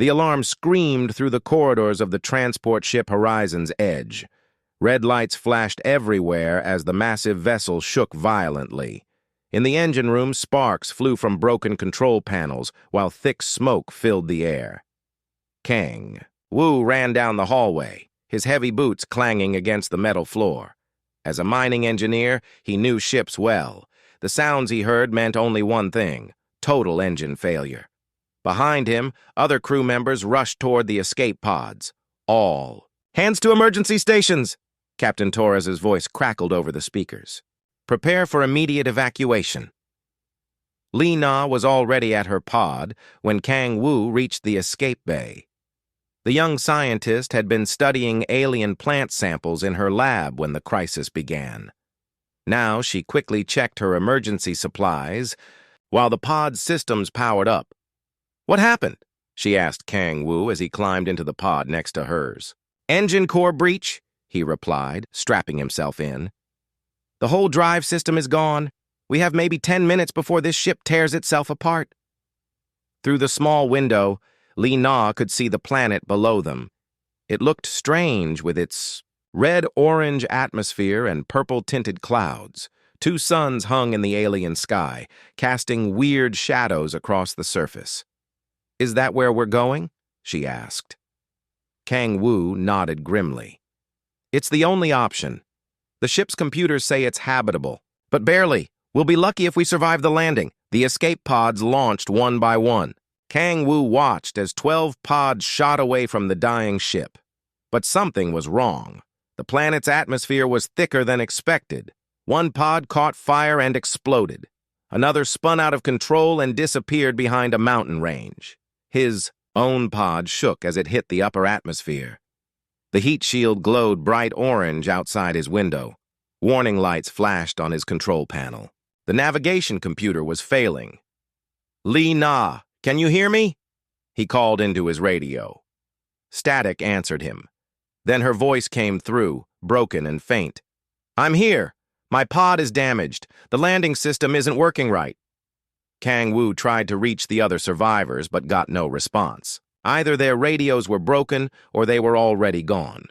The alarm screamed through the corridors of the transport ship Horizon's Edge. Red lights flashed everywhere as the massive vessel shook violently. In the engine room, sparks flew from broken control panels, while thick smoke filled the air. Kang Wu ran down the hallway, his heavy boots clanging against the metal floor. As a mining engineer, he knew ships well. The sounds he heard meant only one thing: total engine failure. Behind him, other crew members rushed toward the escape pods. All. "Hands to emergency stations!" Captain Torres's voice crackled over the speakers. "Prepare for immediate evacuation." Li Na was already at her pod when Kang Wu reached the escape bay. The young scientist had been studying alien plant samples in her lab when the crisis began. Now she quickly checked her emergency supplies while the pod's systems powered up. "What happened?" she asked Kang Wu as he climbed into the pod next to hers. "Engine core breach," he replied, strapping himself in. "The whole drive system is gone. We have maybe 10 minutes before this ship tears itself apart." Through the small window, Li Na could see the planet below them. It looked strange with its red-orange atmosphere and purple-tinted clouds. Two suns hung in the alien sky, casting weird shadows across the surface. "Is that where we're going?" she asked. Kang Wu nodded grimly. "It's the only option. The ship's computers say it's habitable, but barely. We'll be lucky if we survive the landing." The escape pods launched one by one. Kang Wu watched as 12 pods shot away from the dying ship. But something was wrong. The planet's atmosphere was thicker than expected. One pod caught fire and exploded. Another spun out of control and disappeared behind a mountain range. His own pod shook as it hit the upper atmosphere. The heat shield glowed bright orange outside his window. Warning lights flashed on his control panel. The navigation computer was failing. "Li Na, can you hear me?" he called into his radio. Static answered him. Then her voice came through, broken and faint. "I'm here. My pod is damaged. The landing system isn't working right." Kang Wu tried to reach the other survivors but got no response. Either their radios were broken or they were already gone.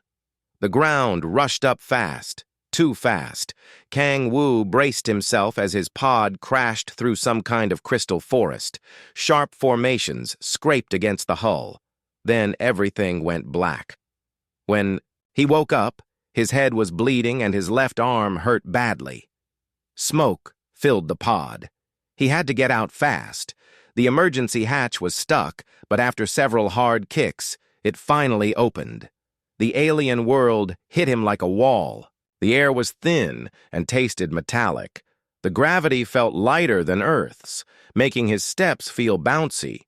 The ground rushed up fast, too fast. Kang Wu braced himself as his pod crashed through some kind of crystal forest. Sharp formations scraped against the hull. Then everything went black. When he woke up, his head was bleeding and his left arm hurt badly. Smoke filled the pod. He had to get out fast. The emergency hatch was stuck, but after several hard kicks, it finally opened. The alien world hit him like a wall. The air was thin and tasted metallic. The gravity felt lighter than Earth's, making his steps feel bouncy.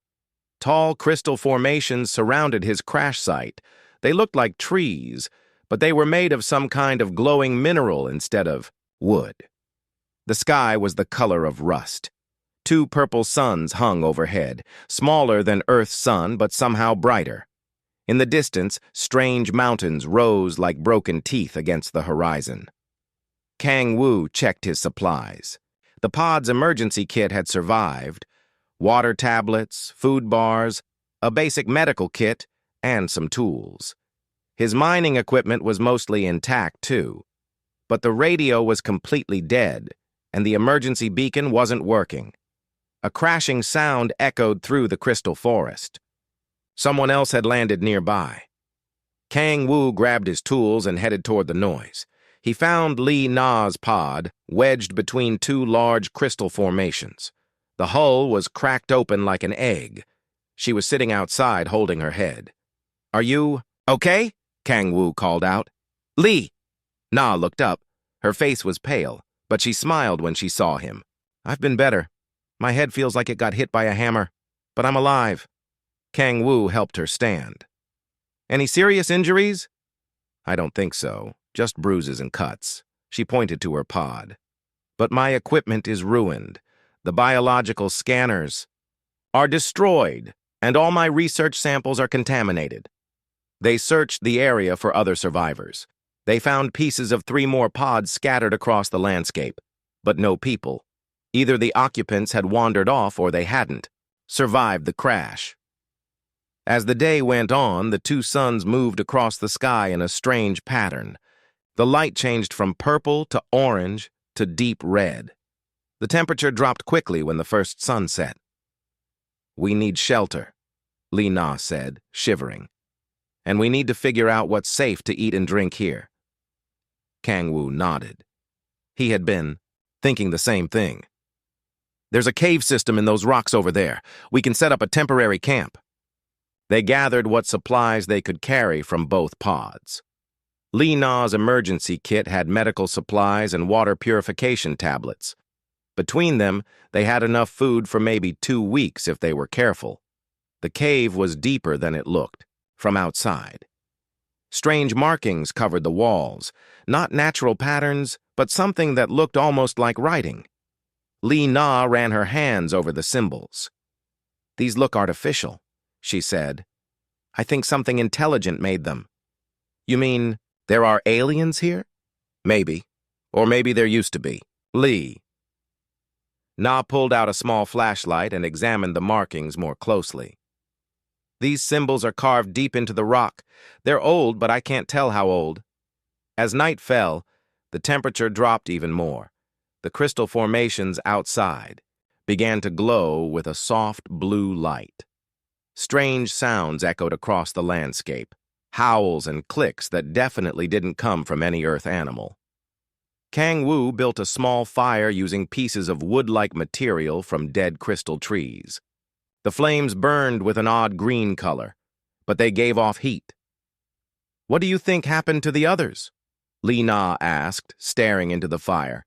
Tall crystal formations surrounded his crash site. They looked like trees, but they were made of some kind of glowing mineral instead of wood. The sky was the color of rust. 2 purple suns hung overhead, smaller than Earth's sun but somehow brighter. In the distance, strange mountains rose like broken teeth against the horizon. Kang Wu checked his supplies. The pod's emergency kit had survived. Water tablets, food bars, a basic medical kit, and some tools. His mining equipment was mostly intact, too. But the radio was completely dead, and the emergency beacon wasn't working. A crashing sound echoed through the crystal forest. Someone else had landed nearby. Kang Wu grabbed his tools and headed toward the noise. He found Li Na's pod wedged between 2 large crystal formations. The hull was cracked open like an egg. She was sitting outside holding her head. "Are you okay?" Kang Wu called out. "Li!" Na looked up. Her face was pale, but she smiled when she saw him. "I've been better. My head feels like it got hit by a hammer, but I'm alive." Kang Wu helped her stand. "Any serious injuries?" "I don't think so. Just bruises and cuts." She pointed to her pod. "But my equipment is ruined. The biological scanners are destroyed, and all my research samples are contaminated." They searched the area for other survivors. They found pieces of 3 more pods scattered across the landscape, but no people. Either the occupants had wandered off or they hadn't survived the crash. As the day went on, the two suns moved across the sky in a strange pattern. The light changed from purple to orange to deep red. The temperature dropped quickly when the first sun set. "We need shelter," Li Na said, shivering. "And we need to figure out what's safe to eat and drink here." Kang Wu nodded. He had been thinking the same thing. "There's a cave system in those rocks over there. We can set up a temporary camp." They gathered what supplies they could carry from both pods. Li Na's emergency kit had medical supplies and water purification tablets. Between them, they had enough food for maybe 2 weeks if they were careful. The cave was deeper than it looked, from outside. Strange markings covered the walls, not natural patterns, but something that looked almost like writing. Li Na ran her hands over the symbols. "These look artificial," she said. "I think something intelligent made them." "You mean there are aliens here?" "Maybe. Or maybe there used to be." Li. Na pulled out a small flashlight and examined the markings more closely. "These symbols are carved deep into the rock. They're old, but I can't tell how old." As night fell, the temperature dropped even more. The crystal formations outside began to glow with a soft blue light. Strange sounds echoed across the landscape, howls and clicks that definitely didn't come from any earth animal. Kang Wu built a small fire using pieces of wood-like material from dead crystal trees. The flames burned with an odd green color, but they gave off heat. "What do you think happened to the others?" Li Na asked, staring into the fire.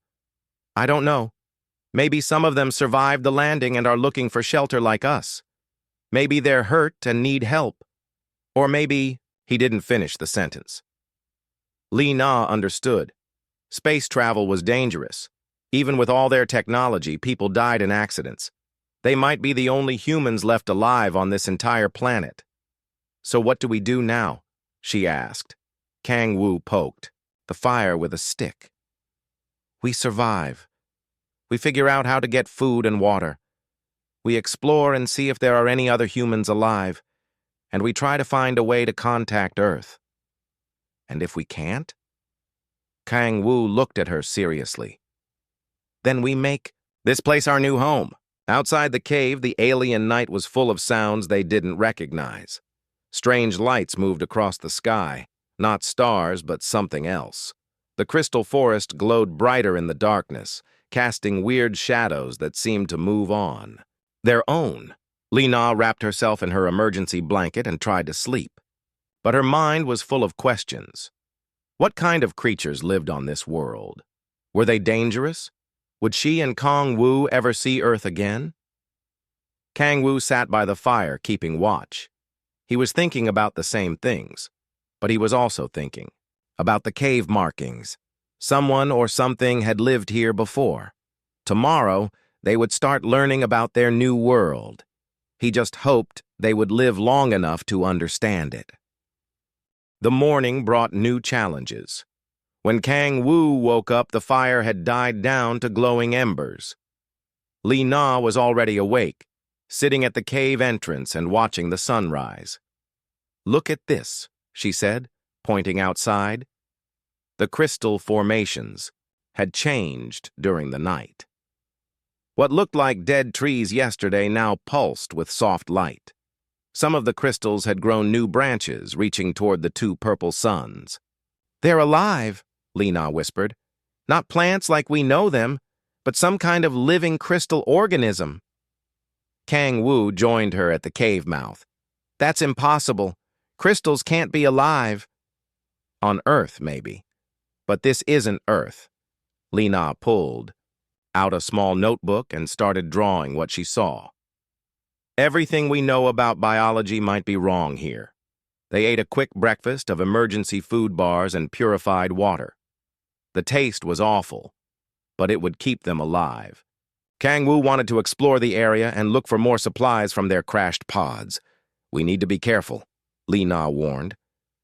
"I don't know. Maybe some of them survived the landing and are looking for shelter like us. Maybe they're hurt and need help. Or maybe—" He didn't finish the sentence. Li Na understood. Space travel was dangerous. Even with all their technology, people died in accidents. They might be the only humans left alive on this entire planet. "So what do we do now?" she asked. Kang Wu poked the fire with a stick. "We survive. We figure out how to get food and water. We explore and see if there are any other humans alive, and we try to find a way to contact Earth. And if we can't?" Kang Wu looked at her seriously. "Then we make this place our new home." Outside the cave, the alien night was full of sounds they didn't recognize. Strange lights moved across the sky, not stars, but something else. The crystal forest glowed brighter in the darkness, casting weird shadows that seemed to move on. Their own. Li Na wrapped herself in her emergency blanket and tried to sleep. But her mind was full of questions. What kind of creatures lived on this world? Were they dangerous? Would she and Kang Wu ever see Earth again? Kang Wu sat by the fire, keeping watch. He was thinking about the same things, but he was also thinking about the cave markings. Someone or something had lived here before. Tomorrow, they would start learning about their new world. He just hoped they would live long enough to understand it. The morning brought new challenges. When Kang Wu woke up, the fire had died down to glowing embers. Li Na was already awake, sitting at the cave entrance and watching the sunrise. "Look at this," she said, pointing outside. The crystal formations had changed during the night. What looked like dead trees yesterday now pulsed with soft light. Some of the crystals had grown new branches, reaching toward the two purple suns. "They're alive," Li Na whispered. "Not plants like we know them, but some kind of living crystal organism." Kang Wu joined her at the cave mouth. "That's impossible. Crystals can't be alive." "On Earth, maybe. But this isn't Earth." Li Na pulled out a small notebook and started drawing what she saw. Everything we know about biology might be wrong here. They ate a quick breakfast of emergency food bars and purified water. The taste was awful, but it would keep them alive. Kang Wu wanted to explore the area and look for more supplies from their crashed pods. "We need to be careful," Li Na warned.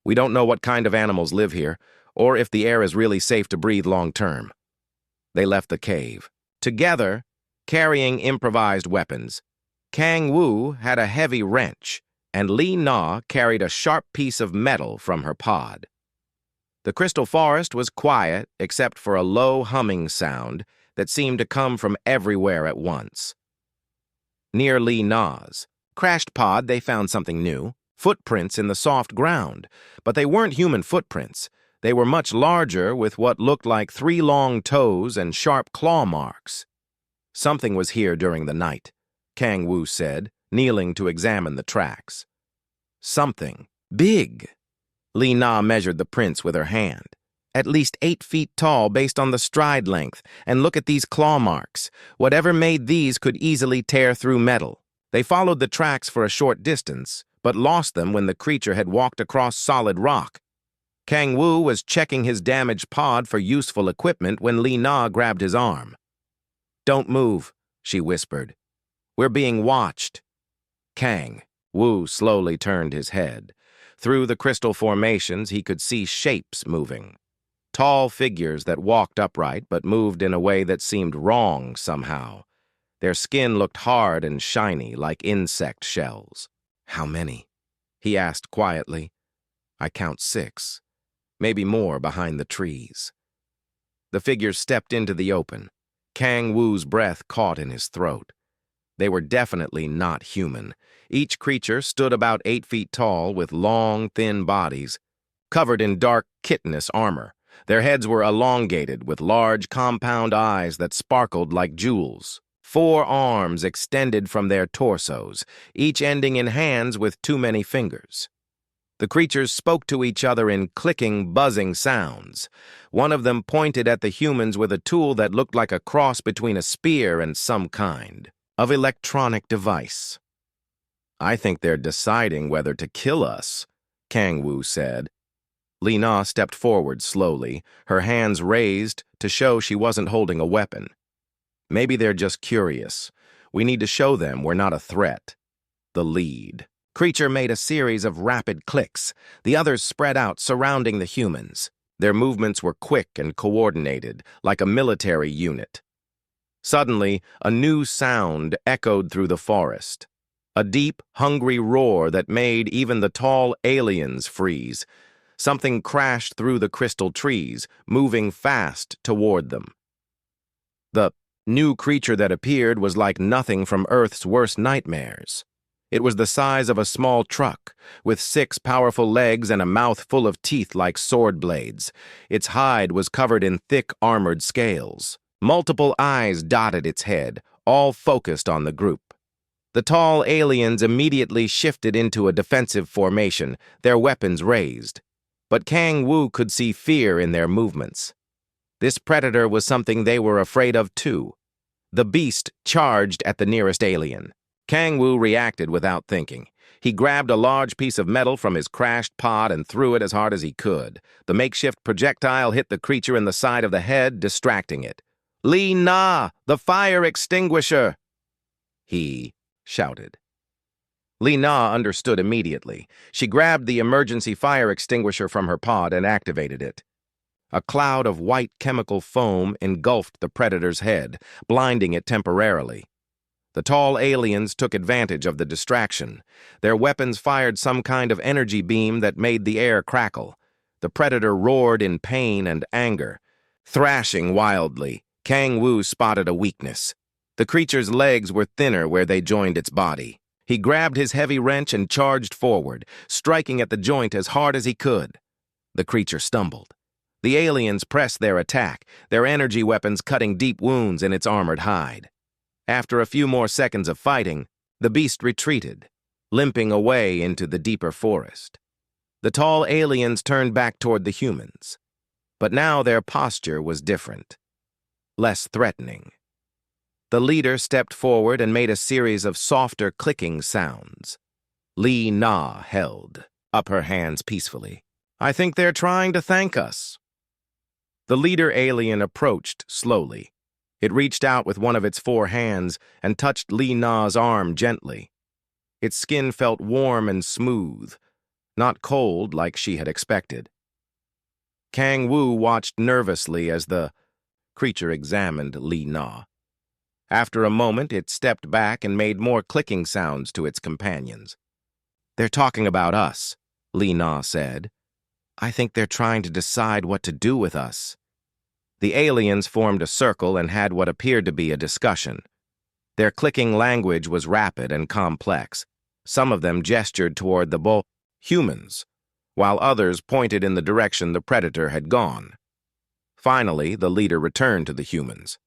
"We don't know what kind of animals live here, or if the air is really safe to breathe long term." They left the cave. Together, carrying improvised weapons, Kang Wu had a heavy wrench. and Li Na carried a sharp piece of metal from her pod. The crystal forest was quiet except for a low humming sound that seemed to come from everywhere at once. Near Li Na's crashed pod, they found something new, footprints in the soft ground, but they weren't human footprints. They were much larger, with what looked like 3 long toes and sharp claw marks. Something was here during the night, Kang Wu said, kneeling to examine the tracks. Something big. Li Na measured the prints with her hand. At least 8 feet tall based on the stride length, and look at these claw marks. Whatever made these could easily tear through metal. They followed the tracks for a short distance, but lost them when the creature had walked across solid rock. Kang Wu was checking his damaged pod for useful equipment when Li Na grabbed his arm. "Don't move," she whispered. "We're being watched." Kang Wu slowly turned his head. Through the crystal formations, he could see shapes moving. Tall figures that walked upright but moved in a way that seemed wrong somehow. Their skin looked hard and shiny like insect shells. "How many?" he asked quietly. "I count 6. Maybe more behind the trees." The figures stepped into the open. Kang Wu's breath caught in his throat. They were definitely not human. Each creature stood about 8 feet tall with long, thin bodies, covered in dark, chitinous armor. Their heads were elongated with large, compound eyes that sparkled like jewels. 4 arms extended from their torsos, each ending in hands with too many fingers. The creatures spoke to each other in clicking, buzzing sounds. One of them pointed at the humans with a tool that looked like a cross between a spear and some kind of electronic device. "I think they're deciding whether to kill us," Kang Wu said. Li Na stepped forward slowly, her hands raised to show she wasn't holding a weapon. "Maybe they're just curious. We need to show them we're not a threat." The lead creature made a series of rapid clicks. The others spread out, surrounding the humans. Their movements were quick and coordinated, like a military unit. Suddenly, a new sound echoed through the forest. A deep, hungry roar that made even the tall aliens freeze. Something crashed through the crystal trees, moving fast toward them. The new creature that appeared was like nothing from Earth's worst nightmares. It was the size of a small truck, with 6 powerful legs and a mouth full of teeth like sword blades. Its hide was covered in thick, armored scales. Multiple eyes dotted its head, all focused on the group. The tall aliens immediately shifted into a defensive formation, their weapons raised. But Kang Wu could see fear in their movements. This predator was something they were afraid of too. The beast charged at the nearest alien. Kang Wu reacted without thinking. He grabbed a large piece of metal from his crashed pod and threw it as hard as he could. The makeshift projectile hit the creature in the side of the head, distracting it. "Li Na, the fire extinguisher!" he shouted. Li Na understood immediately. She grabbed the emergency fire extinguisher from her pod and activated it. A cloud of white chemical foam engulfed the predator's head, blinding it temporarily. The tall aliens took advantage of the distraction. Their weapons fired some kind of energy beam that made the air crackle. The predator roared in pain and anger. Thrashing wildly, Kang Wu spotted a weakness. The creature's legs were thinner where they joined its body. He grabbed his heavy wrench and charged forward, striking at the joint as hard as he could. The creature stumbled. The aliens pressed their attack, their energy weapons cutting deep wounds in its armored hide. After a few more seconds of fighting, the beast retreated, limping away into the deeper forest. The tall aliens turned back toward the humans. But now their posture was different, less threatening. The leader stepped forward and made a series of softer clicking sounds. Li Na held up her hands peacefully. "I think they're trying to thank us." The leader alien approached slowly. It reached out with one of its 4 hands and touched Li Na's arm gently. Its skin felt warm and smooth, not cold like she had expected. Kang Wu watched nervously as the creature examined Li Na. After a moment, it stepped back and made more clicking sounds to its companions. "They're talking about us," Li Na said. "I think they're trying to decide what to do with us." The aliens formed a circle and had what appeared to be a discussion. Their clicking language was rapid and complex. Some of them gestured toward the humans, while others pointed in the direction the predator had gone. Finally, the leader returned to the humans.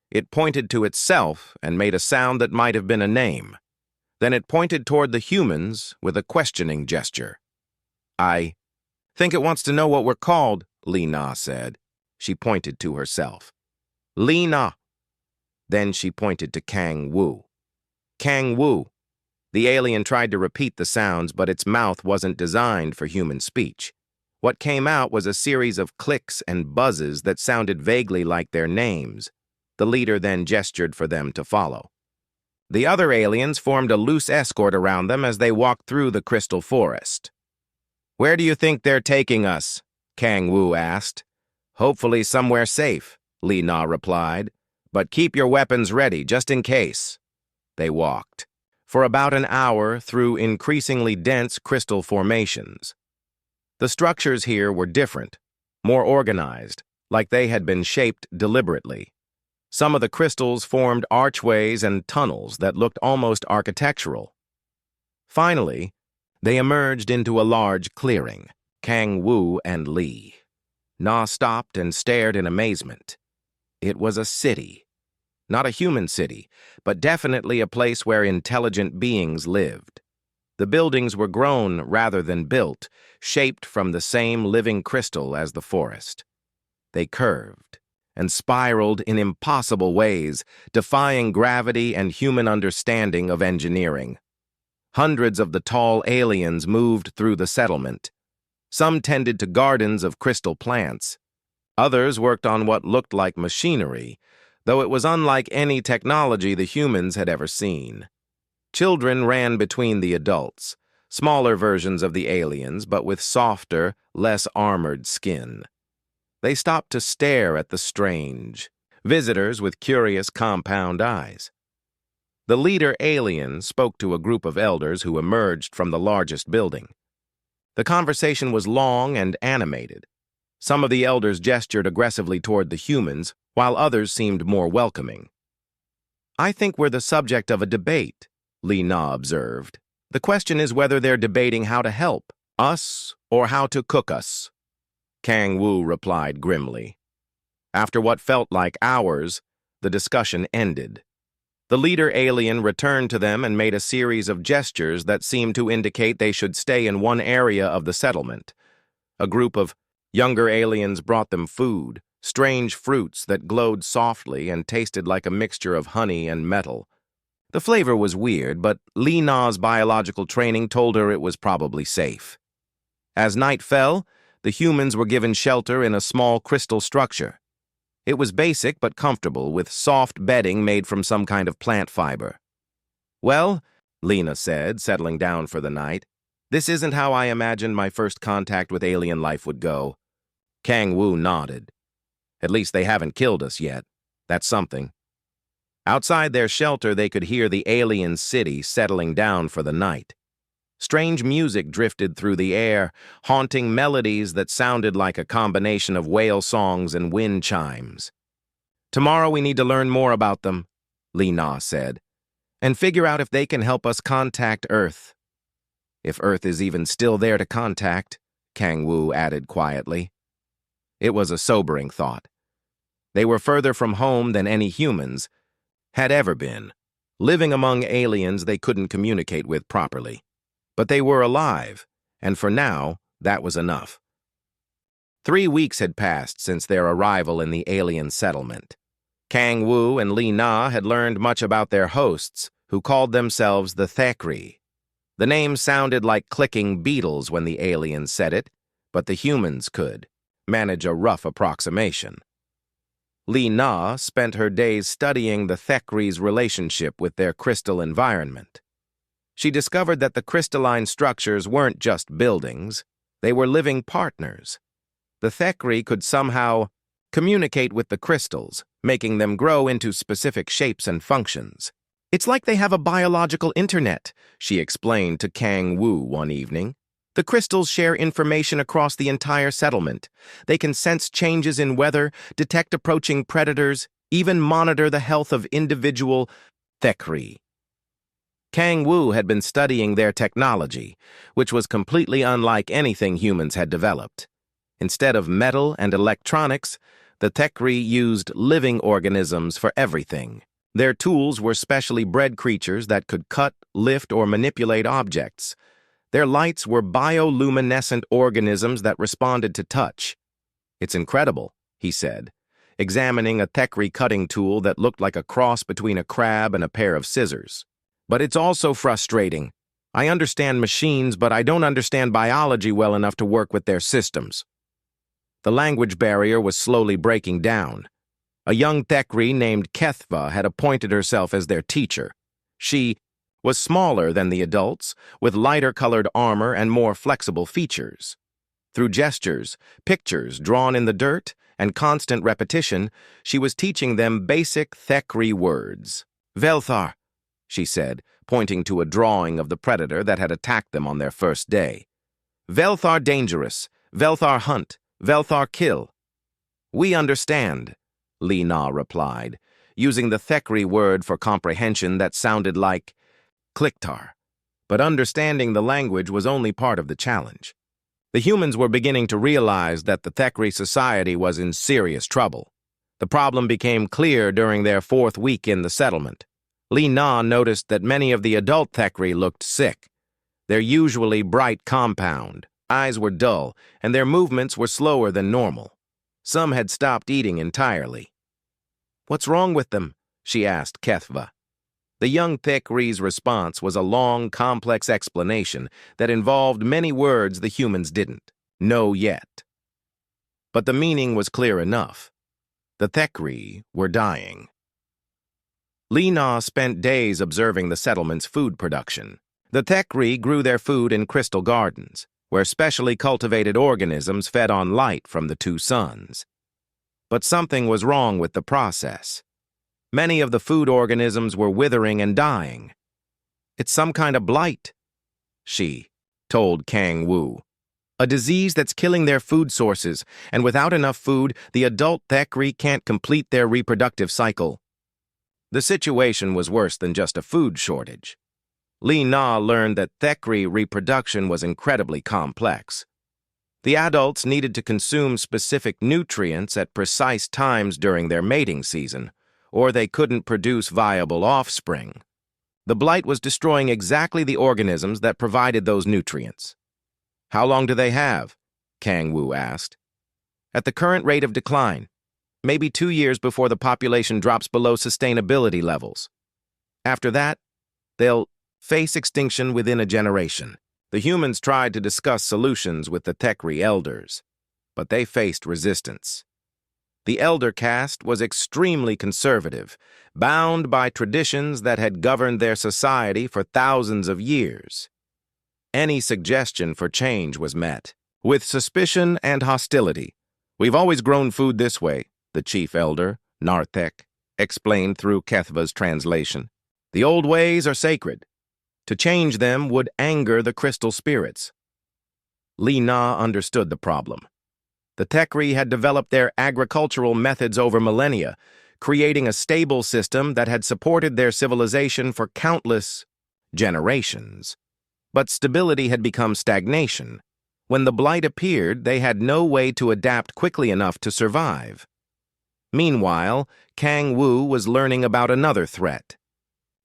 It pointed to itself and made a sound that might have been a name. Then it pointed toward the humans with a questioning gesture. "I think it wants to know what we're called," Li Na said. She pointed to herself. "Li Na." Then she pointed to Kang Wu. "Kang Wu." The alien tried to repeat the sounds, but its mouth wasn't designed for human speech. What came out was a series of clicks and buzzes that sounded vaguely like their names. The leader then gestured for them to follow. The other aliens formed a loose escort around them as they walked through the crystal forest. "Where do you think they're taking us?" Kang Wu asked. "Hopefully somewhere safe," Li Na replied. "But keep your weapons ready, just in case." They walked for about an hour through increasingly dense crystal formations. The structures here were different, more organized, like they had been shaped deliberately. Some of the crystals formed archways and tunnels that looked almost architectural. Finally, they emerged into a large clearing, Kang Wu and Li. Na stopped and stared in amazement. It was a city. Not a human city, but definitely a place where intelligent beings lived. The buildings were grown rather than built, shaped from the same living crystal as the forest. They curved and spiraled in impossible ways, defying gravity and human understanding of engineering. Hundreds of the tall aliens moved through the settlement. Some tended to gardens of crystal plants. Others worked on what looked like machinery, though it was unlike any technology the humans had ever seen. Children ran between the adults, smaller versions of the aliens, but with softer, less armored skin. They stopped to stare at the strange, visitors with curious compound eyes. The leader alien spoke to a group of elders who emerged from the largest building. The conversation was long and animated. Some of the elders gestured aggressively toward the humans, while others seemed more welcoming. "I think we're the subject of a debate," Li Na observed. "The question is whether they're debating how to help us or how to cook us." Kang Wu replied grimly. After what felt like hours, the discussion ended. The leader alien returned to them and made a series of gestures that seemed to indicate they should stay in one area of the settlement. A group of younger aliens brought them food, strange fruits that glowed softly and tasted like a mixture of honey and metal. The flavor was weird, but Li Na's biological training told her it was probably safe. As night fell, the humans were given shelter in a small crystal structure. It was basic but comfortable, with soft bedding made from some kind of plant fiber. "Well," Lena said, settling down for the night, "this isn't how I imagined my first contact with alien life would go." Kang Wu nodded. "At least they haven't killed us yet. That's something." Outside their shelter, they could hear the alien city settling down for the night. Strange music drifted through the air, haunting melodies that sounded like a combination of whale songs and wind chimes. "Tomorrow we need to learn more about them," Li Na said, "and figure out if they can help us contact Earth." "If Earth is even still there to contact," Kang Wu added quietly. It was a sobering thought. They were further from home than any humans had ever been, living among aliens they couldn't communicate with properly. But they were alive, and for now, that was enough. 3 weeks had passed since their arrival in the alien settlement. Kang Wu and Li Na had learned much about their hosts, who called themselves the Thekri. The name sounded like clicking beetles when the aliens said it, but the humans could manage a rough approximation. Li Na spent her days studying the Thekri's relationship with their crystal environment. She discovered that the crystalline structures weren't just buildings, they were living partners. The Thekri could somehow communicate with the crystals, making them grow into specific shapes and functions. It's like they have a biological internet, she explained to Kang Wu one evening. The crystals share information across the entire settlement. They can sense changes in weather, detect approaching predators, even monitor the health of individual Thekri. Kang Wu had been studying their technology, which was completely unlike anything humans had developed. Instead of metal and electronics, the Thekri used living organisms for everything. Their tools were specially bred creatures that could cut, lift, or manipulate objects. Their lights were bioluminescent organisms that responded to touch. "It's incredible," he said, examining a Thekri cutting tool that looked like a cross between a crab and a pair of scissors. "But it's also frustrating. I understand machines, but I don't understand biology well enough to work with their systems." The language barrier was slowly breaking down. A young Thekri named Kethva had appointed herself as their teacher. She was smaller than the adults, with lighter-colored armor and more flexible features. Through gestures, pictures drawn in the dirt, and constant repetition, she was teaching them basic Thekri words. "Velthar," she said, pointing to a drawing of the predator that had attacked them on their first day. "Velthar dangerous, Velthar hunt, Velthar kill." "We understand," Li Na replied, using the Thekri word for comprehension that sounded like Kliktar. But understanding the language was only part of the challenge. The humans were beginning to realize that the Thekri society was in serious trouble. The problem became clear during their 4th week in the settlement. Li Na noticed that many of the adult Thekri looked sick. Their usually bright compound eyes were dull, and their movements were slower than normal. Some had stopped eating entirely. "What's wrong with them?" she asked Kethva. The young Thekri's response was a long, complex explanation that involved many words the humans didn't know yet. But the meaning was clear enough. The Thekri were dying. Li Na spent days observing the settlement's food production. The Thekri grew their food in crystal gardens, where specially cultivated organisms fed on light from the 2 suns. But something was wrong with the process. Many of the food organisms were withering and dying. "It's some kind of blight," she told Kang Wu. "A disease that's killing their food sources, and without enough food, the adult Thekri can't complete their reproductive cycle." The situation was worse than just a food shortage. Li Na learned that Thekri reproduction was incredibly complex. The adults needed to consume specific nutrients at precise times during their mating season, or they couldn't produce viable offspring. The blight was destroying exactly the organisms that provided those nutrients. "How long do they have?" Kang Wu asked. "At the current rate of decline, maybe 2 years before the population drops below sustainability levels. After that, they'll face extinction within a generation." The humans tried to discuss solutions with the Thekri elders, but they faced resistance. The elder caste was extremely conservative, bound by traditions that had governed their society for thousands of years. Any suggestion for change was met with suspicion and hostility. "We've always grown food this way," the chief elder, Narthek, explained through Kethva's translation. "The old ways are sacred. To change them would anger the crystal spirits." Li Na understood the problem. The Thekri had developed their agricultural methods over millennia, creating a stable system that had supported their civilization for countless generations. But stability had become stagnation. When the blight appeared, they had no way to adapt quickly enough to survive. Meanwhile, Kang Wu was learning about another threat.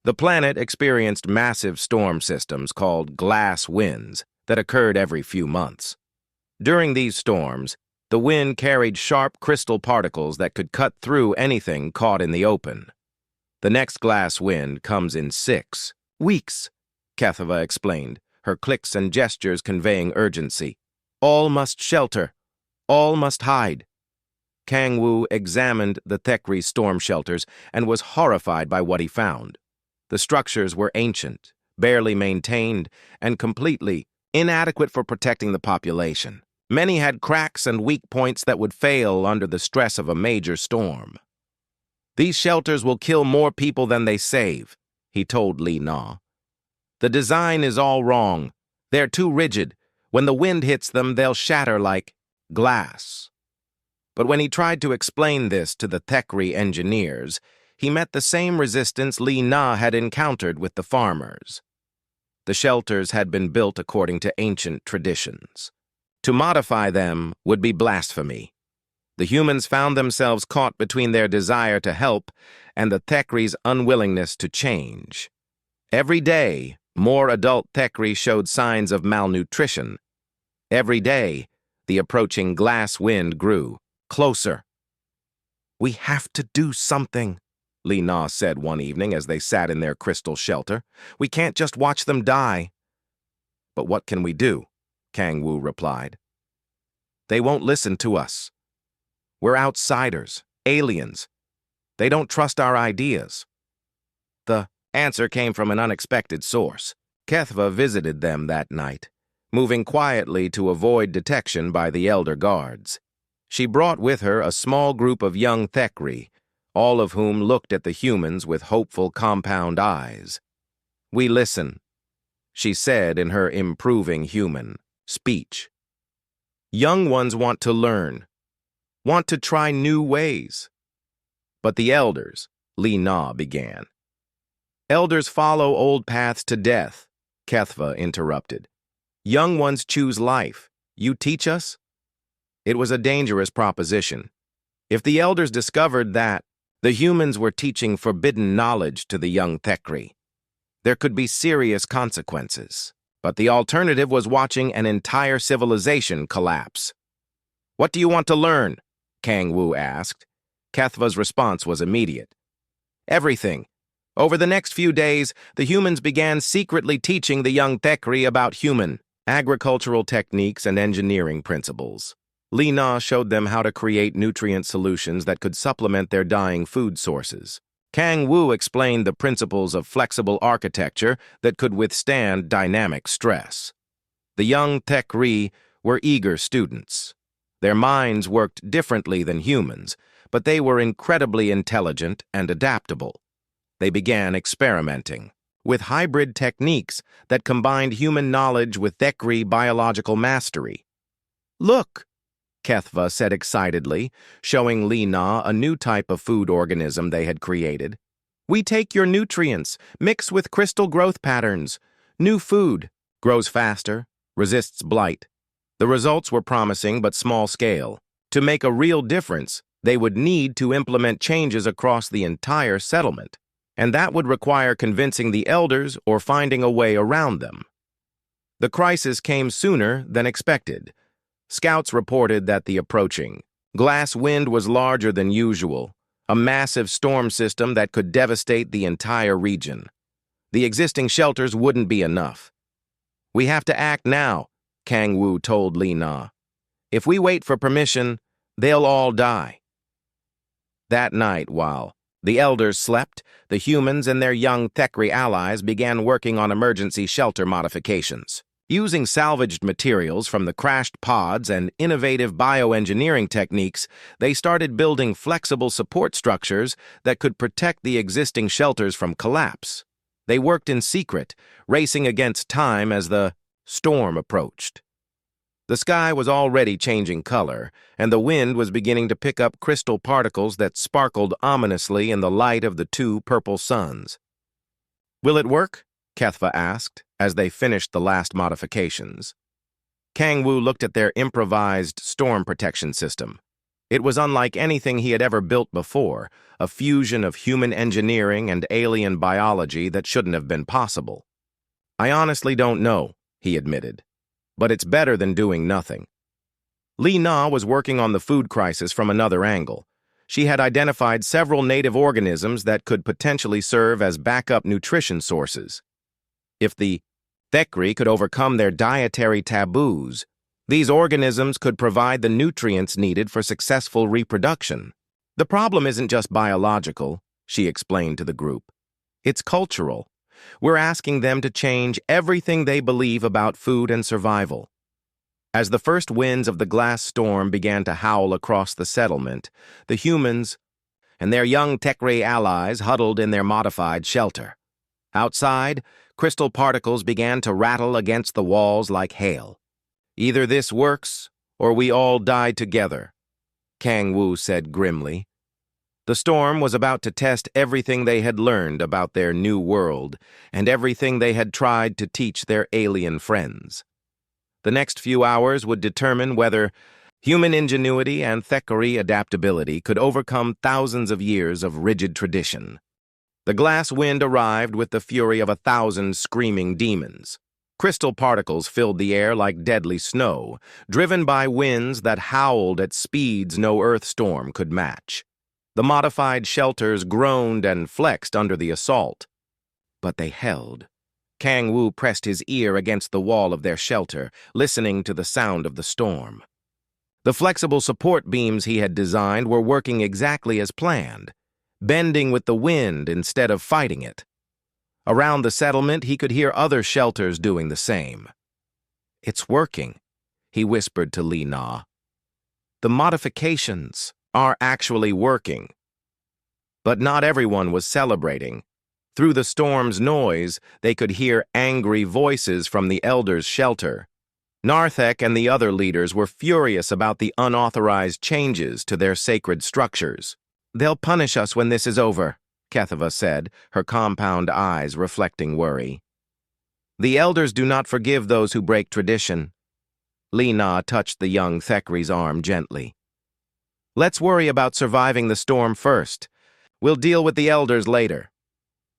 The planet experienced massive storm systems called glass winds that occurred every few months. During these storms, the wind carried sharp crystal particles that could cut through anything caught in the open. "The next glass wind comes in 6 weeks, Kethva explained, her clicks and gestures conveying urgency. "All must shelter. All must hide." Kang Wu examined the Thekri storm shelters and was horrified by what he found. The structures were ancient, barely maintained, and completely inadequate for protecting the population. Many had cracks and weak points that would fail under the stress of a major storm. "These shelters will kill more people than they save," he told Li Na. "The design is all wrong. They're too rigid. When the wind hits them, they'll shatter like glass." But when he tried to explain this to the Thekri engineers, he met the same resistance Li Na had encountered with the farmers. The shelters had been built according to ancient traditions. To modify them would be blasphemy. The humans found themselves caught between their desire to help and the Thekri's unwillingness to change. Every day, more adult Thekri showed signs of malnutrition. Every day, the approaching glass wind grew closer. "We have to do something," Li Na said one evening as they sat in their crystal shelter. "We can't just watch them die." "But what can we do?" Kang Wu replied. "They won't listen to us. We're outsiders, aliens. They don't trust our ideas." The answer came from an unexpected source. Kethva visited them that night, moving quietly to avoid detection by the elder guards. She brought with her a small group of young Thekri, all of whom looked at the humans with hopeful compound eyes. "We listen," she said in her improving human speech. "Young ones want to learn, want to try new ways." "But the elders," Li Na began. "Elders follow old paths to death," Kethva interrupted. "Young ones choose life. You teach us?" It was a dangerous proposition. If the elders discovered that the humans were teaching forbidden knowledge to the young Thekri, there could be serious consequences. But the alternative was watching an entire civilization collapse. "What do you want to learn?" Kang Wu asked. Kethva's response was immediate. "Everything. Over the next few days, the humans began secretly teaching the young Thekri about human, agricultural techniques and engineering principles. Li Na showed them how to create nutrient solutions that could supplement their dying food sources. Kang Wu explained the principles of flexible architecture that could withstand dynamic stress. The young Thekri were eager students. Their minds worked differently than humans, but they were incredibly intelligent and adaptable. They began experimenting with hybrid techniques that combined human knowledge with Thekri biological mastery. "Look," Kethva said excitedly, showing Li Na a new type of food organism they had created. "We take your nutrients, mix with crystal growth patterns. New food grows faster, resists blight." The results were promising but small scale. To make a real difference, they would need to implement changes across the entire settlement, and that would require convincing the elders or finding a way around them. The crisis came sooner than expected. Scouts reported that the approaching glass wind was larger than usual, a massive storm system that could devastate the entire region. The existing shelters wouldn't be enough. "We have to act now," Kang Wu told Li Na. "If we wait for permission, they'll all die." That night, while the elders slept, the humans and their young Thekri allies began working on emergency shelter modifications. Using salvaged materials from the crashed pods and innovative bioengineering techniques, they started building flexible support structures that could protect the existing shelters from collapse. They worked in secret, racing against time as the storm approached. The sky was already changing color, and the wind was beginning to pick up crystal particles that sparkled ominously in the light of the two purple suns. "Will it work?" Kethva asked, as they finished the last modifications. Kang Wu looked at their improvised storm protection system. It was unlike anything he had ever built before, a fusion of human engineering and alien biology that shouldn't have been possible. "I honestly don't know," he admitted, "but it's better than doing nothing." Li Na was working on the food crisis from another angle. She had identified several native organisms that could potentially serve as backup nutrition sources. If the Thekri could overcome their dietary taboos, these organisms could provide the nutrients needed for successful reproduction. "The problem isn't just biological," she explained to the group. "It's cultural. We're asking them to change everything they believe about food and survival." As the first winds of the glass storm began to howl across the settlement, the humans and their young Thekri allies huddled in their modified shelter. Outside, crystal particles began to rattle against the walls like hail. "Either this works, or we all die together," Kang Wu said grimly. The storm was about to test everything they had learned about their new world and everything they had tried to teach their alien friends. The next few hours would determine whether human ingenuity and Thekari adaptability could overcome thousands of years of rigid tradition. The glass wind arrived with the fury of 1,000 screaming demons. Crystal particles filled the air like deadly snow, driven by winds that howled at speeds no Earth storm could match. The modified shelters groaned and flexed under the assault. But they held. Kang Wu pressed his ear against the wall of their shelter, listening to the sound of the storm. The flexible support beams he had designed were working exactly as planned, bending with the wind instead of fighting it. Around the settlement, he could hear other shelters doing the same. "It's working," he whispered to Li Na. "The modifications are actually working." But not everyone was celebrating. Through the storm's noise, they could hear angry voices from the elders' shelter. Narthek and the other leaders were furious about the unauthorized changes to their sacred structures. "They'll punish us when this is over," Kethava said, her compound eyes reflecting worry. "The elders do not forgive those who break tradition." Li Na touched the young Thekri's arm gently. "Let's worry about surviving the storm first. We'll deal with the elders later."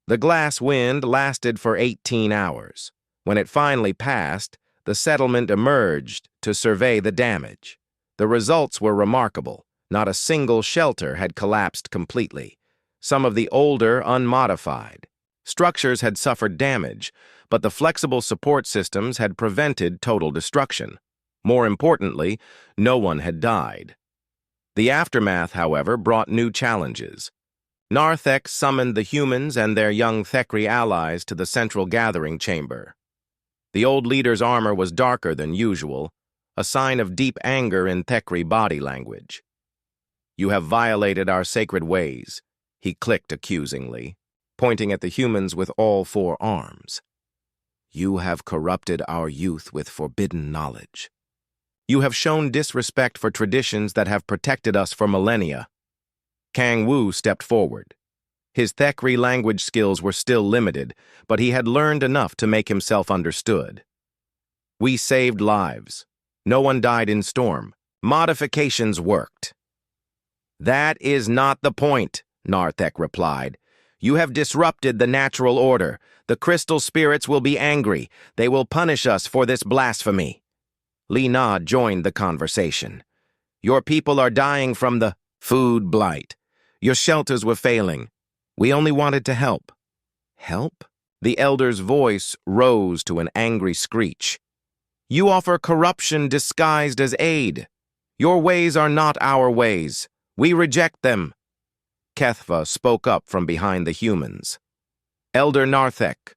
The glass wind lasted for 18 hours. When it finally passed, the settlement emerged to survey the damage. The results were remarkable. Not a single shelter had collapsed completely. Some of the older, unmodified structures had suffered damage, but the flexible support systems had prevented total destruction. More importantly, no one had died. The aftermath, however, brought new challenges. Narthek summoned the humans and their young Thekri allies to the central gathering chamber. The old leader's armor was darker than usual, a sign of deep anger in Thekri body language. "You have violated our sacred ways," he clicked accusingly, pointing at the humans with all 4 arms. "You have corrupted our youth with forbidden knowledge. You have shown disrespect for traditions that have protected us for millennia." Kang Wu stepped forward. His Thekri language skills were still limited, but he had learned enough to make himself understood. "We saved lives. No one died in storm. Modifications worked." "That is not the point," Narthek replied. "You have disrupted the natural order. The crystal spirits will be angry. They will punish us for this blasphemy." Li Na joined the conversation. "Your people are dying from the food blight. Your shelters were failing. We only wanted to help." "Help?" The elder's voice rose to an angry screech. "You offer corruption disguised as aid. Your ways are not our ways. We reject them." Kethva spoke up from behind the humans. "Elder Narthek,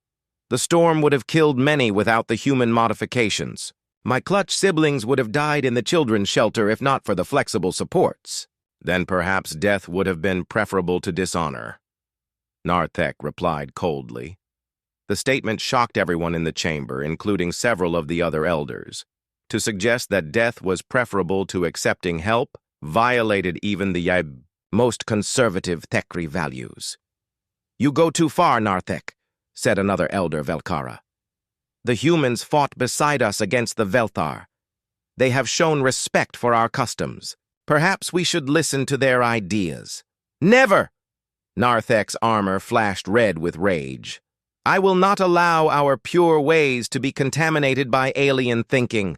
the storm would have killed many without the human modifications. My clutch siblings would have died in the children's shelter if not for the flexible supports. Then perhaps death would have been preferable to dishonor," Narthek replied coldly. The statement shocked everyone in the chamber, including several of the other elders. To suggest that death was preferable to accepting help violated even the most conservative Thekri values. "You go too far, Narthek," said another elder, Velkara. "The humans fought beside us against the Velthar. They have shown respect for our customs. Perhaps we should listen to their ideas." "Never!" Narthek's armor flashed red with rage. "I will not allow our pure ways to be contaminated by alien thinking.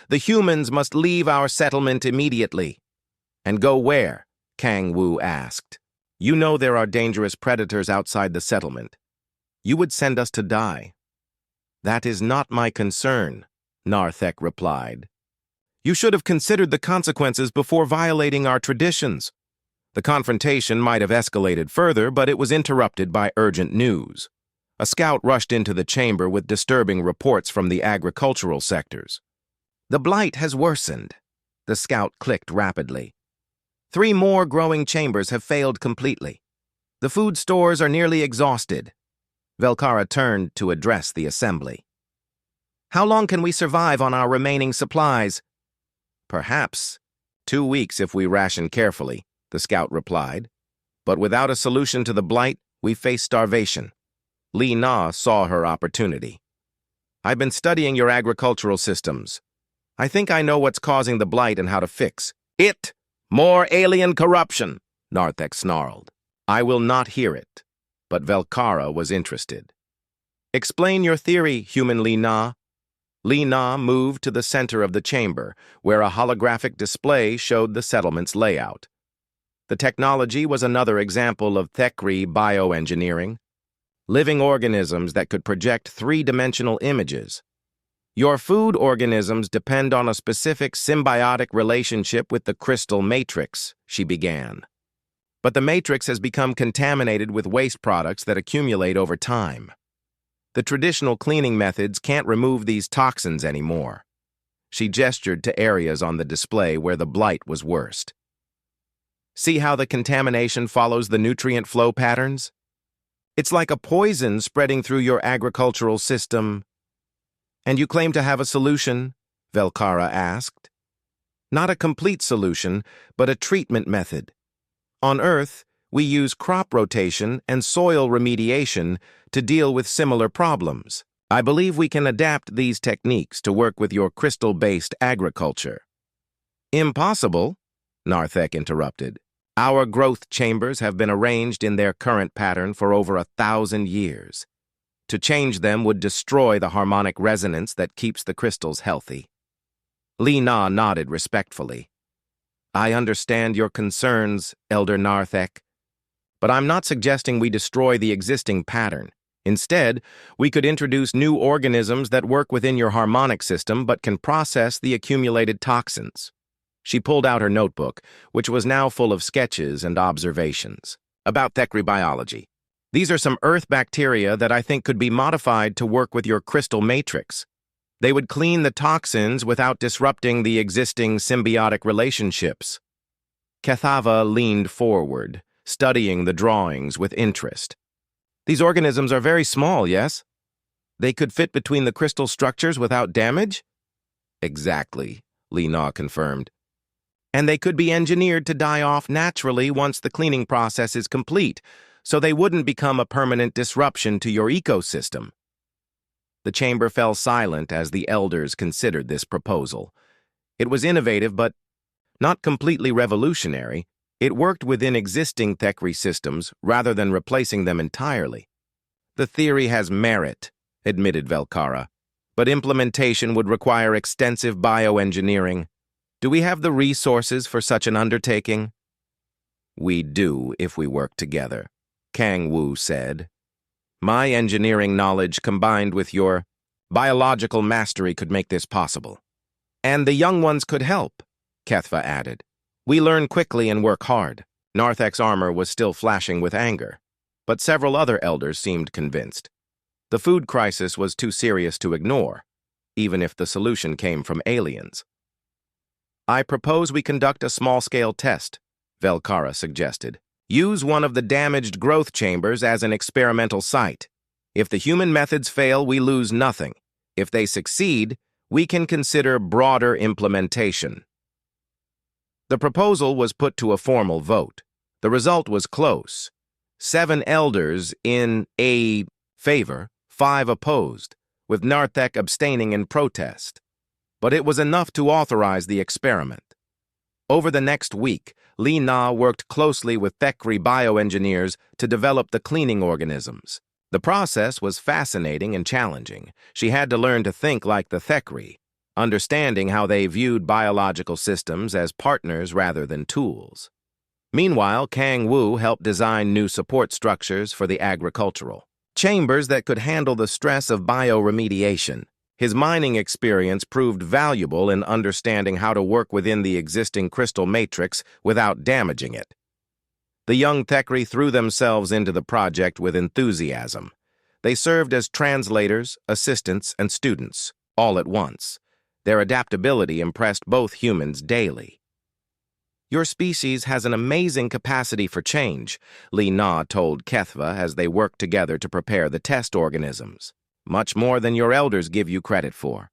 The humans must leave our settlement immediately." "And go where?" Kang Wu asked. "You know there are dangerous predators outside the settlement. You would send us to die." "That is not my concern," Narthek replied. "You should have considered the consequences before violating our traditions." The confrontation might have escalated further, but it was interrupted by urgent news. A scout rushed into the chamber with disturbing reports from the agricultural sectors. "The blight has worsened," the scout clicked rapidly. 3 more growing chambers have failed completely. The food stores are nearly exhausted. Velkara turned to address the assembly. "How long can we survive on our remaining supplies?" "Perhaps 2 weeks if we ration carefully," the scout replied. "But without a solution to the blight, we face starvation." Li Na saw her opportunity. "I've been studying your agricultural systems. I think I know what's causing the blight and how to fix it. More alien corruption," Narthek snarled. "I will not hear it." But Velkara was interested. "Explain your theory, human Li Na." Li Na moved to the center of the chamber, where a holographic display showed the settlement's layout. The technology was another example of Thekri bioengineering, living organisms that could project three-dimensional images. "Your food organisms depend on a specific symbiotic relationship with the crystal matrix," she began. "But the matrix has become contaminated with waste products that accumulate over time. The traditional cleaning methods can't remove these toxins anymore." She gestured to areas on the display where the blight was worst. "See how the contamination follows the nutrient flow patterns? It's like a poison spreading through your agricultural system." "And you claim to have a solution?" Velkara asked. "Not a complete solution, but a treatment method. On Earth, we use crop rotation and soil remediation to deal with similar problems. I believe we can adapt these techniques to work with your crystal-based agriculture." "Impossible," Narthek interrupted. "Our growth chambers have been arranged in their current pattern for over 1,000 years. To change them would destroy the harmonic resonance that keeps the crystals healthy." Li Na nodded respectfully. "I understand your concerns, Elder Narthek, but I'm not suggesting we destroy the existing pattern. Instead, we could introduce new organisms that work within your harmonic system but can process the accumulated toxins." She pulled out her notebook, which was now full of sketches and observations. "About Thekri biology. These are some Earth bacteria that I think could be modified to work with your crystal matrix. They would clean the toxins without disrupting the existing symbiotic relationships." Kethava leaned forward, studying the drawings with interest. "These organisms are very small, yes? They could fit between the crystal structures without damage?" "Exactly," Li Na confirmed. "And they could be engineered to die off naturally once the cleaning process is complete, so they wouldn't become a permanent disruption to your ecosystem." The chamber fell silent as the elders considered this proposal. It was innovative, but not completely revolutionary. It worked within existing Thekri systems rather than replacing them entirely. "The theory has merit," admitted Velkara, "but implementation would require extensive bioengineering. Do we have the resources for such an undertaking?" "We do if we work together," Kang Wu said. "My engineering knowledge combined with your biological mastery could make this possible." "And the young ones could help," Kethva added. "We learn quickly and work hard." Narthek's armor was still flashing with anger, but several other elders seemed convinced. The food crisis was too serious to ignore, even if the solution came from aliens. "I propose we conduct a small-scale test," Velkara suggested. "Use one of the damaged growth chambers as an experimental site. If the human methods fail, we lose nothing. If they succeed, we can consider broader implementation." The proposal was put to a formal vote. The result was close. 7 elders in favor, 5 opposed, with Narthek abstaining in protest. But it was enough to authorize the experiment. Over the next week, Li Na worked closely with Thekri bioengineers to develop the cleaning organisms. The process was fascinating and challenging. She had to learn to think like the Thekri, understanding how they viewed biological systems as partners rather than tools. Meanwhile, Kang Wu helped design new support structures for the agricultural chambers that could handle the stress of bioremediation. His mining experience proved valuable in understanding how to work within the existing crystal matrix without damaging it. The young Thekri threw themselves into the project with enthusiasm. They served as translators, assistants, and students, all at once. Their adaptability impressed both humans daily. Your species has an amazing capacity for change, Li Na told Kethva as they worked together to prepare the test organisms. Much more than your elders give you credit for.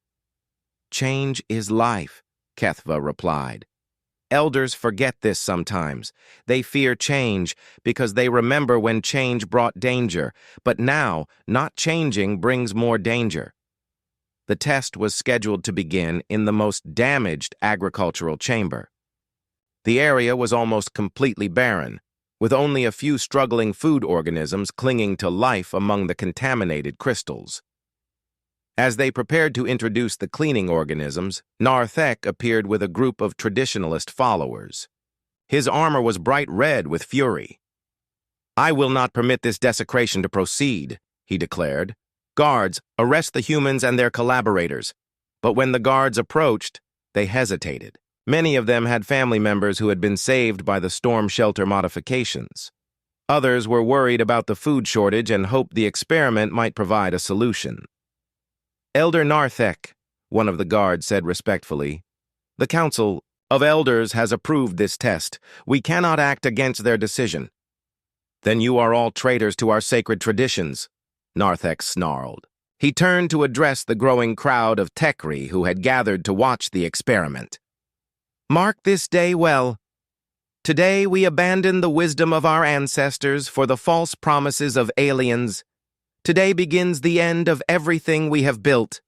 Change is life, Kethva replied. Elders forget this sometimes. They fear change because they remember when change brought danger, but now, not changing brings more danger. The test was scheduled to begin in the most damaged agricultural chamber. The area was almost completely barren, with only a few struggling food organisms clinging to life among the contaminated crystals. As they prepared to introduce the cleaning organisms, Narthek appeared with a group of traditionalist followers. His armor was bright red with fury. "I will not permit this desecration to proceed," he declared. "Guards, arrest the humans and their collaborators." But when the guards approached, they hesitated. Many of them had family members who had been saved by the storm shelter modifications. Others were worried about the food shortage and hoped the experiment might provide a solution. "Elder Narthek," one of the guards said respectfully, "the Council of Elders has approved this test. We cannot act against their decision." "Then you are all traitors to our sacred traditions," Narthek snarled. He turned to address the growing crowd of Tekri who had gathered to watch the experiment. "Mark this day well. Today we abandon the wisdom of our ancestors for the false promises of aliens. Today begins the end of everything we have built."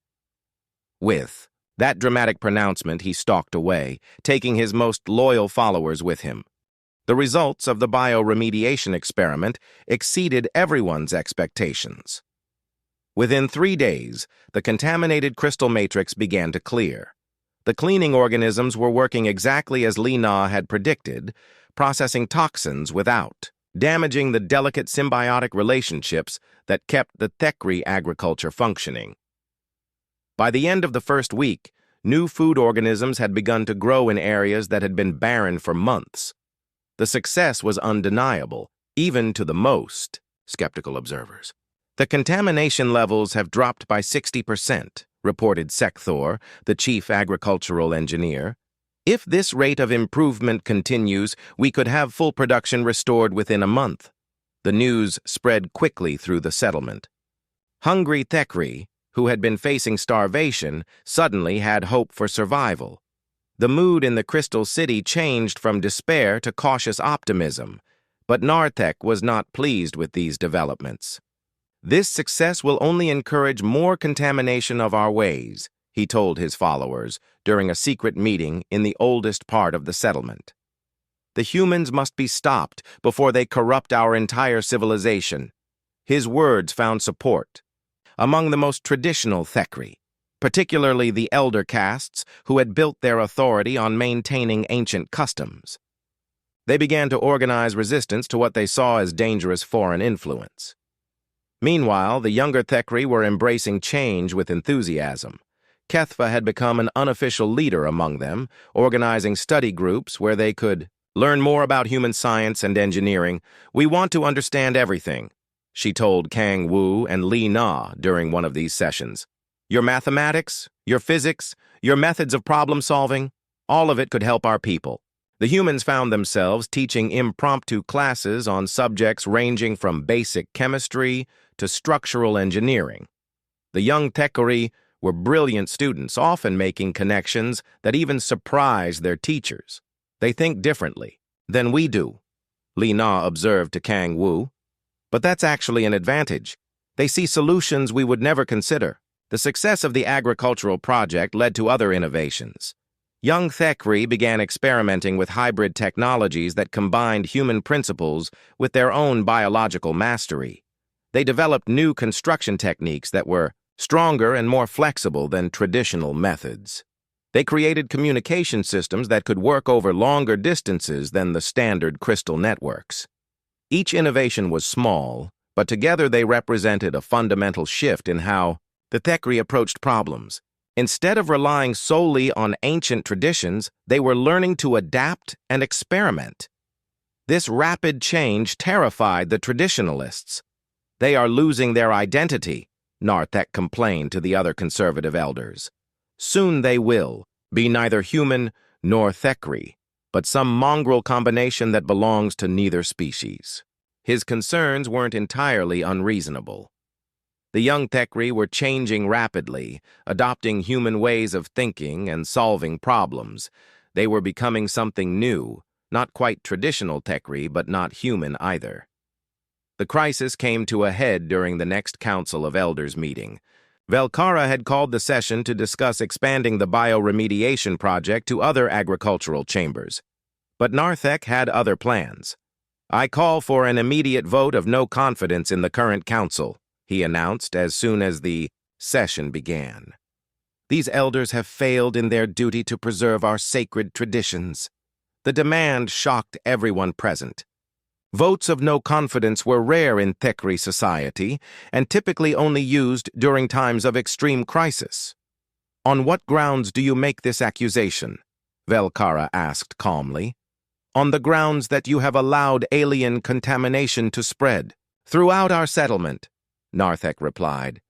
With that dramatic pronouncement, he stalked away, taking his most loyal followers with him. The results of the bioremediation experiment exceeded everyone's expectations. Within 3 days, the contaminated crystal matrix began to clear. The cleaning organisms were working exactly as Li Na had predicted, processing toxins without, damaging the delicate symbiotic relationships that kept the Tekri agriculture functioning. By the end of the first week, new food organisms had begun to grow in areas that had been barren for months. The success was undeniable, even to the most skeptical observers. "The contamination levels have dropped by 60%, reported Sekthor, the chief agricultural engineer. "If this rate of improvement continues, we could have full production restored within a month." The news spread quickly through the settlement. Hungry Tekri, who had been facing starvation, suddenly had hope for survival. The mood in the Crystal City changed from despair to cautious optimism, but Narthek was not pleased with these developments. "This success will only encourage more contamination of our ways," he told his followers during a secret meeting in the oldest part of the settlement. "The humans must be stopped before they corrupt our entire civilization." His words found support among the most traditional Thekri, particularly the elder castes who had built their authority on maintaining ancient customs. They began to organize resistance to what they saw as dangerous foreign influence. Meanwhile, the younger Thekri were embracing change with enthusiasm. Kethva had become an unofficial leader among them, organizing study groups where they could learn more about human science and engineering. "We want to understand everything," she told Kang Wu and Li Na during one of these sessions. "Your mathematics, your physics, your methods of problem solving, all of it could help our people." The humans found themselves teaching impromptu classes on subjects ranging from basic chemistry to structural engineering. The young Tekori were brilliant students, often making connections that even surprised their teachers. "They think differently than we do," Li Na observed to Kang Wu. "But that's actually an advantage. They see solutions we would never consider." The success of the agricultural project led to other innovations. Young Thekri began experimenting with hybrid technologies that combined human principles with their own biological mastery. They developed new construction techniques that were stronger and more flexible than traditional methods. They created communication systems that could work over longer distances than the standard crystal networks. Each innovation was small, but together they represented a fundamental shift in how the Thekri approached problems. Instead of relying solely on ancient traditions, they were learning to adapt and experiment. This rapid change terrified the traditionalists. "They are losing their identity," Narthek complained to the other conservative elders. "Soon they will be neither human nor Thekri." but some mongrel combination that belongs to neither species. His concerns weren't entirely unreasonable. The young Thekri were changing rapidly, adopting human ways of thinking and solving problems. They were becoming something new, not quite traditional Thekri, but not human either. The crisis came to a head during the next Council of Elders meeting. Velkara had called the session to discuss expanding the bioremediation project to other agricultural chambers. But Narthek had other plans. "I call for an immediate vote of no confidence in the current council," he announced as soon as the session began. "These elders have failed in their duty to preserve our sacred traditions." The demand shocked everyone present. Votes of no confidence were rare in Thekri society and typically only used during times of extreme crisis. "On what grounds do you make this accusation?" Velkara asked calmly. "On the grounds that you have allowed alien contamination to spread throughout our settlement," Narthek replied.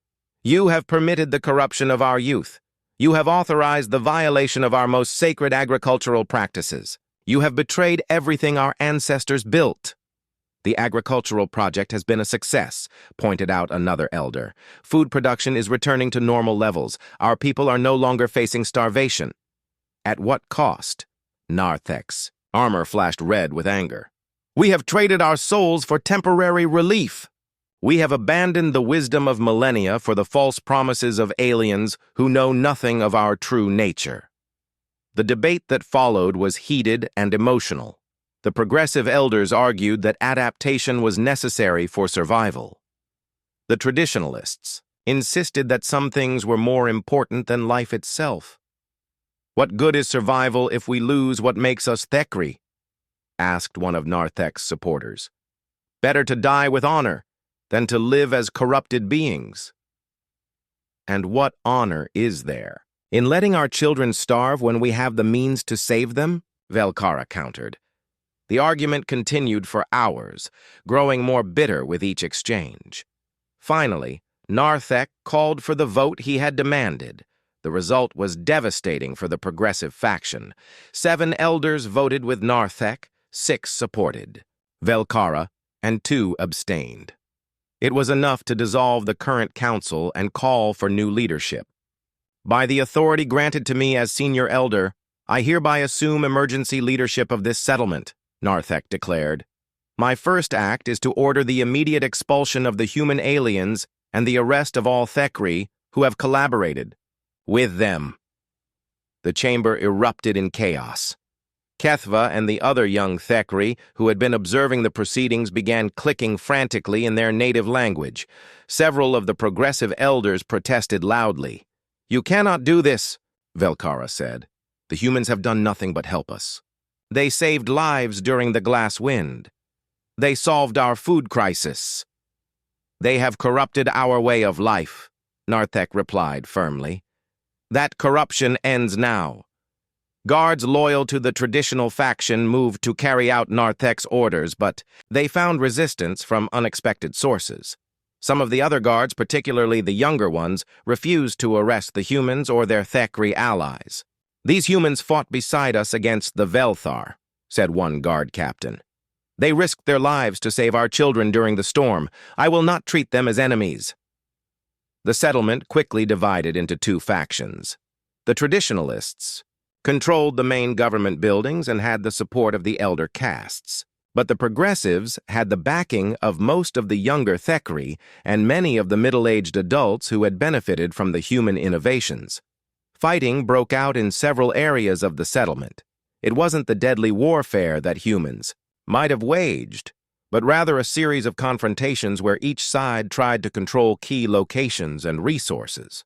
"You have permitted the corruption of our youth. You have authorized the violation of our most sacred agricultural practices. You have betrayed everything our ancestors built." "The agricultural project has been a success," pointed out another elder. "Food production is returning to normal levels. Our people are no longer facing starvation." "At what cost?" Narthek's armor flashed red with anger. "We have traded our souls for temporary relief. We have abandoned the wisdom of millennia for the false promises of aliens who know nothing of our true nature." The debate that followed was heated and emotional. The progressive elders argued that adaptation was necessary for survival. The traditionalists insisted that some things were more important than life itself. "What good is survival if we lose what makes us Thekri?" asked one of Narthek's supporters. "Better to die with honor than to live as corrupted beings." "And what honor is there in letting our children starve when we have the means to save them?" Velkara countered. The argument continued for hours, growing more bitter with each exchange. Finally, Narthek called for the vote he had demanded. The result was devastating for the progressive faction. 7 elders voted with Narthek, 6 supported Velkara, and 2 abstained. It was enough to dissolve the current council and call for new leadership. "By the authority granted to me as senior elder, I hereby assume emergency leadership of this settlement," Narthek declared. "My first act is to order the immediate expulsion of the human aliens and the arrest of all Thekri who have collaborated with them." The chamber erupted in chaos. Kethva and the other young Thekri who had been observing the proceedings began clicking frantically in their native language. Several of the progressive elders protested loudly. "You cannot do this," Velkara said. "The humans have done nothing but help us. They saved lives during the glass wind. They solved our food crisis. They have corrupted our way of life," Narthek replied firmly. "That corruption ends now." Guards loyal to the traditional faction moved to carry out Narthek's orders, but they found resistance from unexpected sources. Some of the other guards, particularly the younger ones, refused to arrest the humans or their Thekri allies. "These humans fought beside us against the Velthar," said one guard captain. "They risked their lives to save our children during the storm. I will not treat them as enemies." The settlement quickly divided into 2 factions. The traditionalists controlled the main government buildings and had the support of the elder castes. But the progressives had the backing of most of the younger Thekri and many of the middle-aged adults who had benefited from the human innovations. Fighting broke out in several areas of the settlement. It wasn't the deadly warfare that humans might have waged, but rather a series of confrontations where each side tried to control key locations and resources.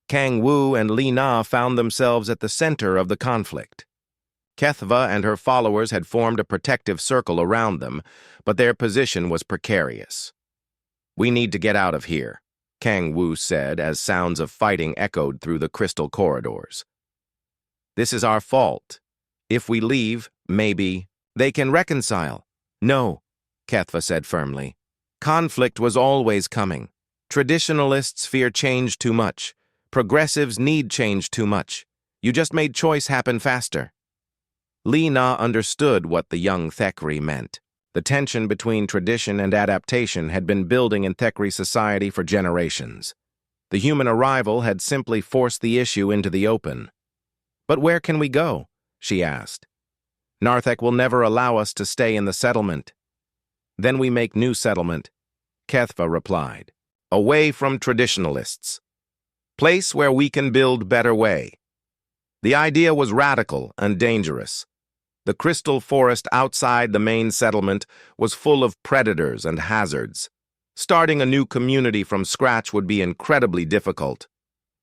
Kang Wu and Li Na found themselves at the center of the conflict. Kethva and her followers had formed a protective circle around them, but their position was precarious. "We need to get out of here," Kang Wu said as sounds of fighting echoed through the crystal corridors. "This is our fault. If we leave, maybe they can reconcile." "No," Kethva said firmly. "Conflict was always coming. Traditionalists fear change too much. Progressives need change too much. You just made choice happen faster." Li Na understood what the young Thekri meant. The tension between tradition and adaptation had been building in Thekri society for generations. The human arrival had simply forced the issue into the open. "But where can we go?" she asked. "Narthek will never allow us to stay in the settlement." "Then we make new settlement," Kethva replied. "Away from traditionalists. Place where we can build better way." The idea was radical and dangerous. The crystal forest outside the main settlement was full of predators and hazards. Starting a new community from scratch would be incredibly difficult.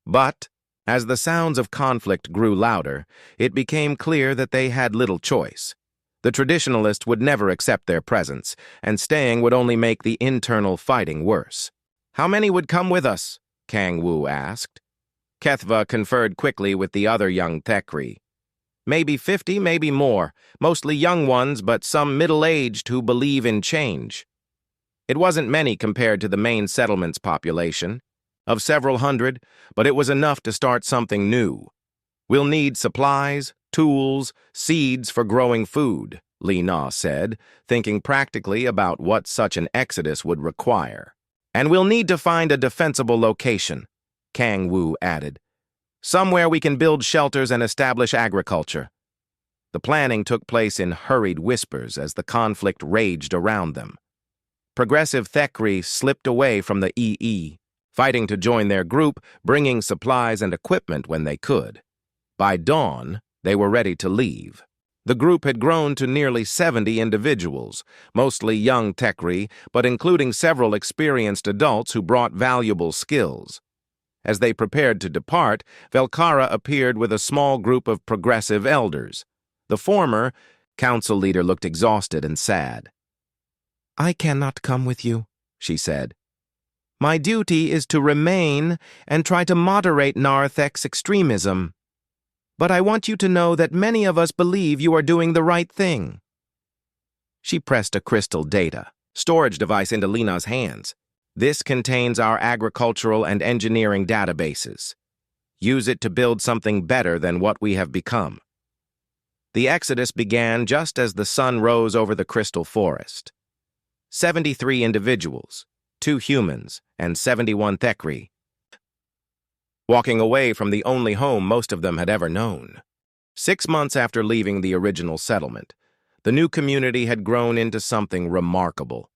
But, as the sounds of conflict grew louder, it became clear that they had little choice. The traditionalists would never accept their presence, and staying would only make the internal fighting worse. "How many would come with us?" Kang Wu asked. Kethva conferred quickly with the other young Thekri. "Maybe 50, maybe more, mostly young ones, but some middle-aged who believe in change." It wasn't many compared to the main settlement's population, of several hundred, but it was enough to start something new. "We'll need supplies, tools, seeds for growing food," Li Na said, thinking practically about what such an exodus would require. "And we'll need to find a defensible location," Kang Wu added. "Somewhere we can build shelters and establish agriculture." The planning took place in hurried whispers as the conflict raged around them. Progressive Thekri slipped away from the EE, fighting to join their group, bringing supplies and equipment when they could. By dawn, they were ready to leave. The group had grown to nearly 70 individuals, mostly young Thekri, but including several experienced adults who brought valuable skills. As they prepared to depart, Velkara appeared with a small group of progressive elders. The former council leader looked exhausted and sad. "I cannot come with you," she said. "My duty is to remain and try to moderate Narthek's extremism. But I want you to know that many of us believe you are doing the right thing." She pressed a crystal data storage device into Lena's hands. "This contains our agricultural and engineering databases. Use it to build something better than what we have become." The exodus began just as the sun rose over the crystal forest. 73 individuals, 2 humans, and 71 Thekri, walking away from the only home most of them had ever known. 6 months after leaving the original settlement, the new community had grown into something remarkable.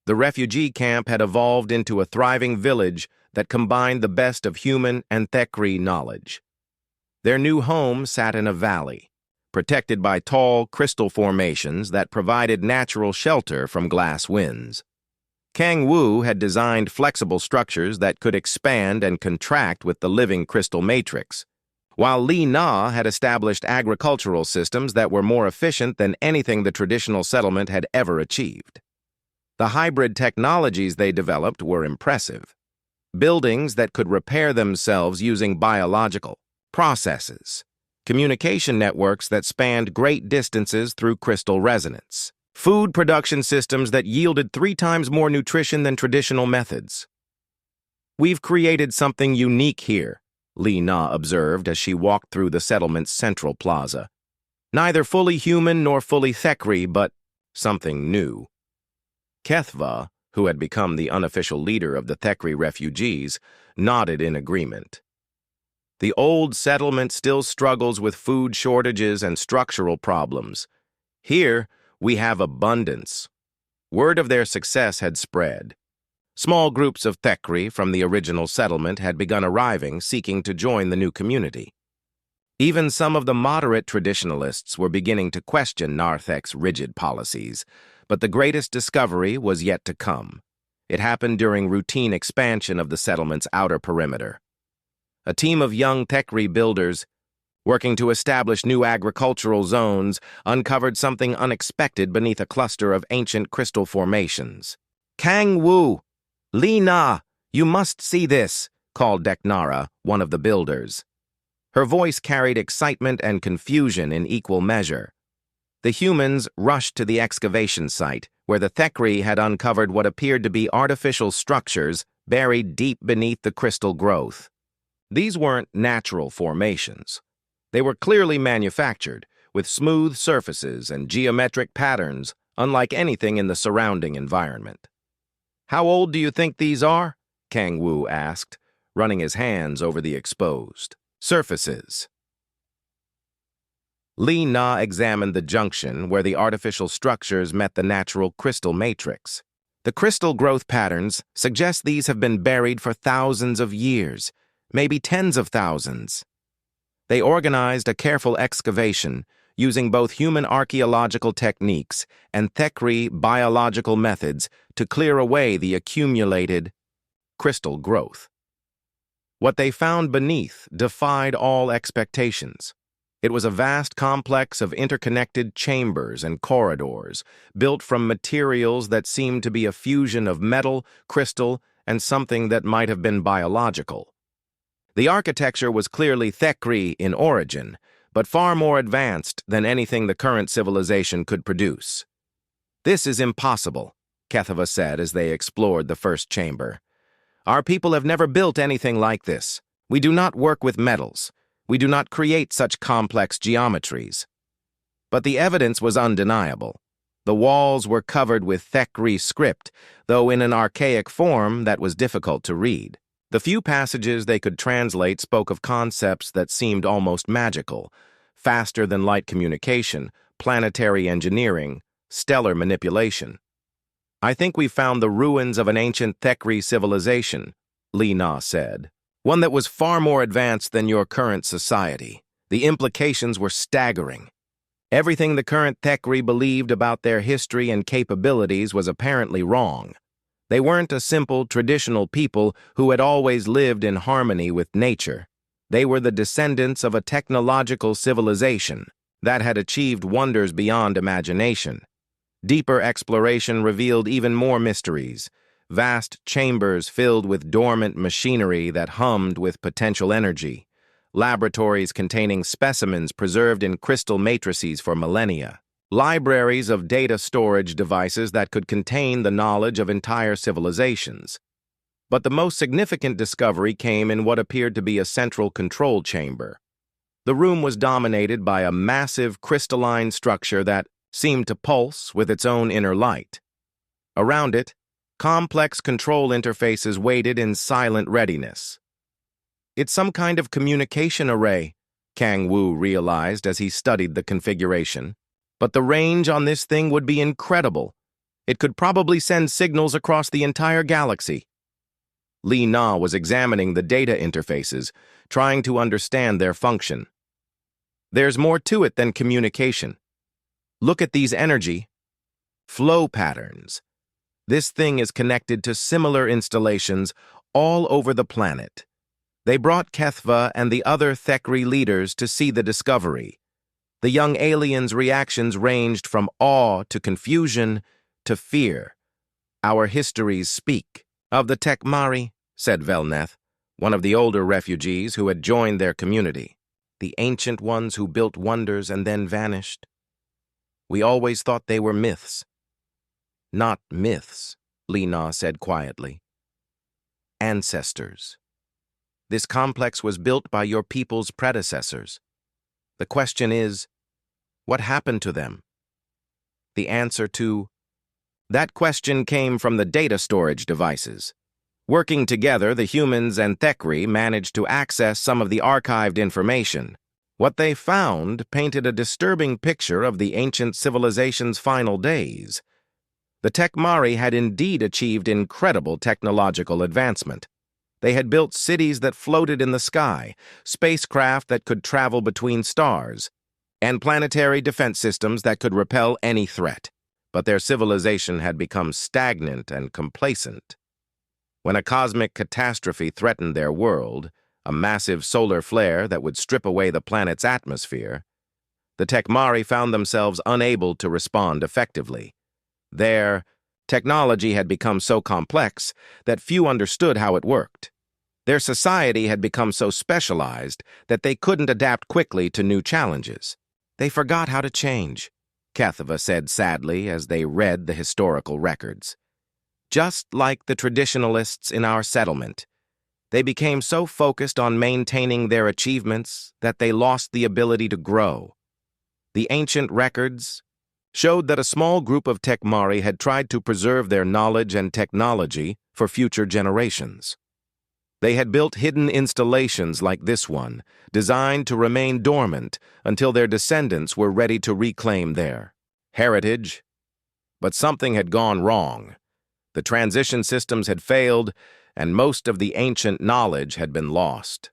The refugee camp had evolved into a thriving village that combined the best of human and Thekri knowledge. Their new home sat in a valley, protected by tall crystal formations that provided natural shelter from glass winds. Kang Wu had designed flexible structures that could expand and contract with the living crystal matrix, while Li Na had established agricultural systems that were more efficient than anything the traditional settlement had ever achieved. The hybrid technologies they developed were impressive. Buildings that could repair themselves using biological processes, communication networks that spanned great distances through crystal resonance, food production systems that yielded 3 times more nutrition than traditional methods. "We've created something unique here," Li Na observed as she walked through the settlement's central plaza. "Neither fully human nor fully Thekri, but something new." Kethva, who had become the unofficial leader of the Thekri refugees, nodded in agreement. "The old settlement still struggles with food shortages and structural problems. Here, we have abundance." Word of their success had spread. Small groups of Thekri from the original settlement had begun arriving, seeking to join the new community. Even some of the moderate traditionalists were beginning to question Narthek's rigid policies, but the greatest discovery was yet to come. It happened during routine expansion of the settlement's outer perimeter. A team of young Thekri builders, working to establish new agricultural zones, uncovered something unexpected beneath a cluster of ancient crystal formations. "Kang Wu! Li Na! You must see this!" called Deknara, one of the builders. Her voice carried excitement and confusion in equal measure. The humans rushed to the excavation site, where the Thekri had uncovered what appeared to be artificial structures buried deep beneath the crystal growth. These weren't natural formations. They were clearly manufactured, with smooth surfaces and geometric patterns unlike anything in the surrounding environment. "How old do you think these are?" Kang Wu asked, running his hands over the exposed surfaces. Li Na examined the junction where the artificial structures met the natural crystal matrix. The crystal growth patterns suggest these have been buried for thousands of years, maybe tens of thousands. They organized a careful excavation using both human archaeological techniques and Thekri biological methods to clear away the accumulated crystal growth. What they found beneath defied all expectations. It was a vast complex of interconnected chambers and corridors, built from materials that seemed to be a fusion of metal, crystal, and something that might have been biological. The architecture was clearly Thekri in origin, but far more advanced than anything the current civilization could produce. "This is impossible," Kethava said as they explored the first chamber. "Our people have never built anything like this. We do not work with metals. We do not create such complex geometries." But the evidence was undeniable. The walls were covered with Thekri script, though in an archaic form that was difficult to read. The few passages they could translate spoke of concepts that seemed almost magical: faster-than-light communication, planetary engineering, stellar manipulation. "I think we found the ruins of an ancient Thekri civilization," Li Na said. "One that was far more advanced than your current society. The implications were staggering. Everything the current Thekri believed about their history and capabilities was apparently wrong. They weren't a simple, traditional people who had always lived in harmony with nature. They were the descendants of a technological civilization that had achieved wonders beyond imagination. Deeper exploration revealed even more mysteries: vast chambers filled with dormant machinery that hummed with potential energy, laboratories containing specimens preserved in crystal matrices for millennia, libraries of data storage devices that could contain the knowledge of entire civilizations. But the most significant discovery came in what appeared to be a central control chamber. The room was dominated by a massive crystalline structure that seemed to pulse with its own inner light. Around it, complex control interfaces waited in silent readiness. "It's some kind of communication array," Kang Wu realized as he studied the configuration. "But the range on this thing would be incredible. It could probably send signals across the entire galaxy." Li Na was examining the data interfaces, trying to understand their function. "There's more to it than communication. Look at these energy flow patterns. This thing is connected to similar installations all over the planet." They brought Kethva and the other Thekri leaders to see the discovery. The young aliens' reactions ranged from awe to confusion to fear. "Our histories speak." "Of the Tekmari," said Velneth, one of the older refugees who had joined their community. "The ancient ones who built wonders and then vanished. We always thought they were myths." "Not myths," Li Na said quietly. "Ancestors. This complex was built by your people's predecessors. The question is, what happened to them?" The answer to that question came from the data storage devices. Working together, the humans and Thekri managed to access some of the archived information. What they found painted a disturbing picture of the ancient civilization's final days. The Tekmari had indeed achieved incredible technological advancement. They had built cities that floated in the sky, spacecraft that could travel between stars, and planetary defense systems that could repel any threat. But their civilization had become stagnant and complacent. When a cosmic catastrophe threatened their world, a massive solar flare that would strip away the planet's atmosphere, the Tekmari found themselves unable to respond effectively. Their technology had become so complex that few understood how it worked. Their society had become so specialized that they couldn't adapt quickly to new challenges. "They forgot how to change," Kethva said sadly as they read the historical records. "Just like the traditionalists in our settlement, they became so focused on maintaining their achievements that they lost the ability to grow." The ancient records showed that a small group of Tekmari had tried to preserve their knowledge and technology for future generations. They had built hidden installations like this one, designed to remain dormant until their descendants were ready to reclaim their heritage. But something had gone wrong. The transition systems had failed, and most of the ancient knowledge had been lost.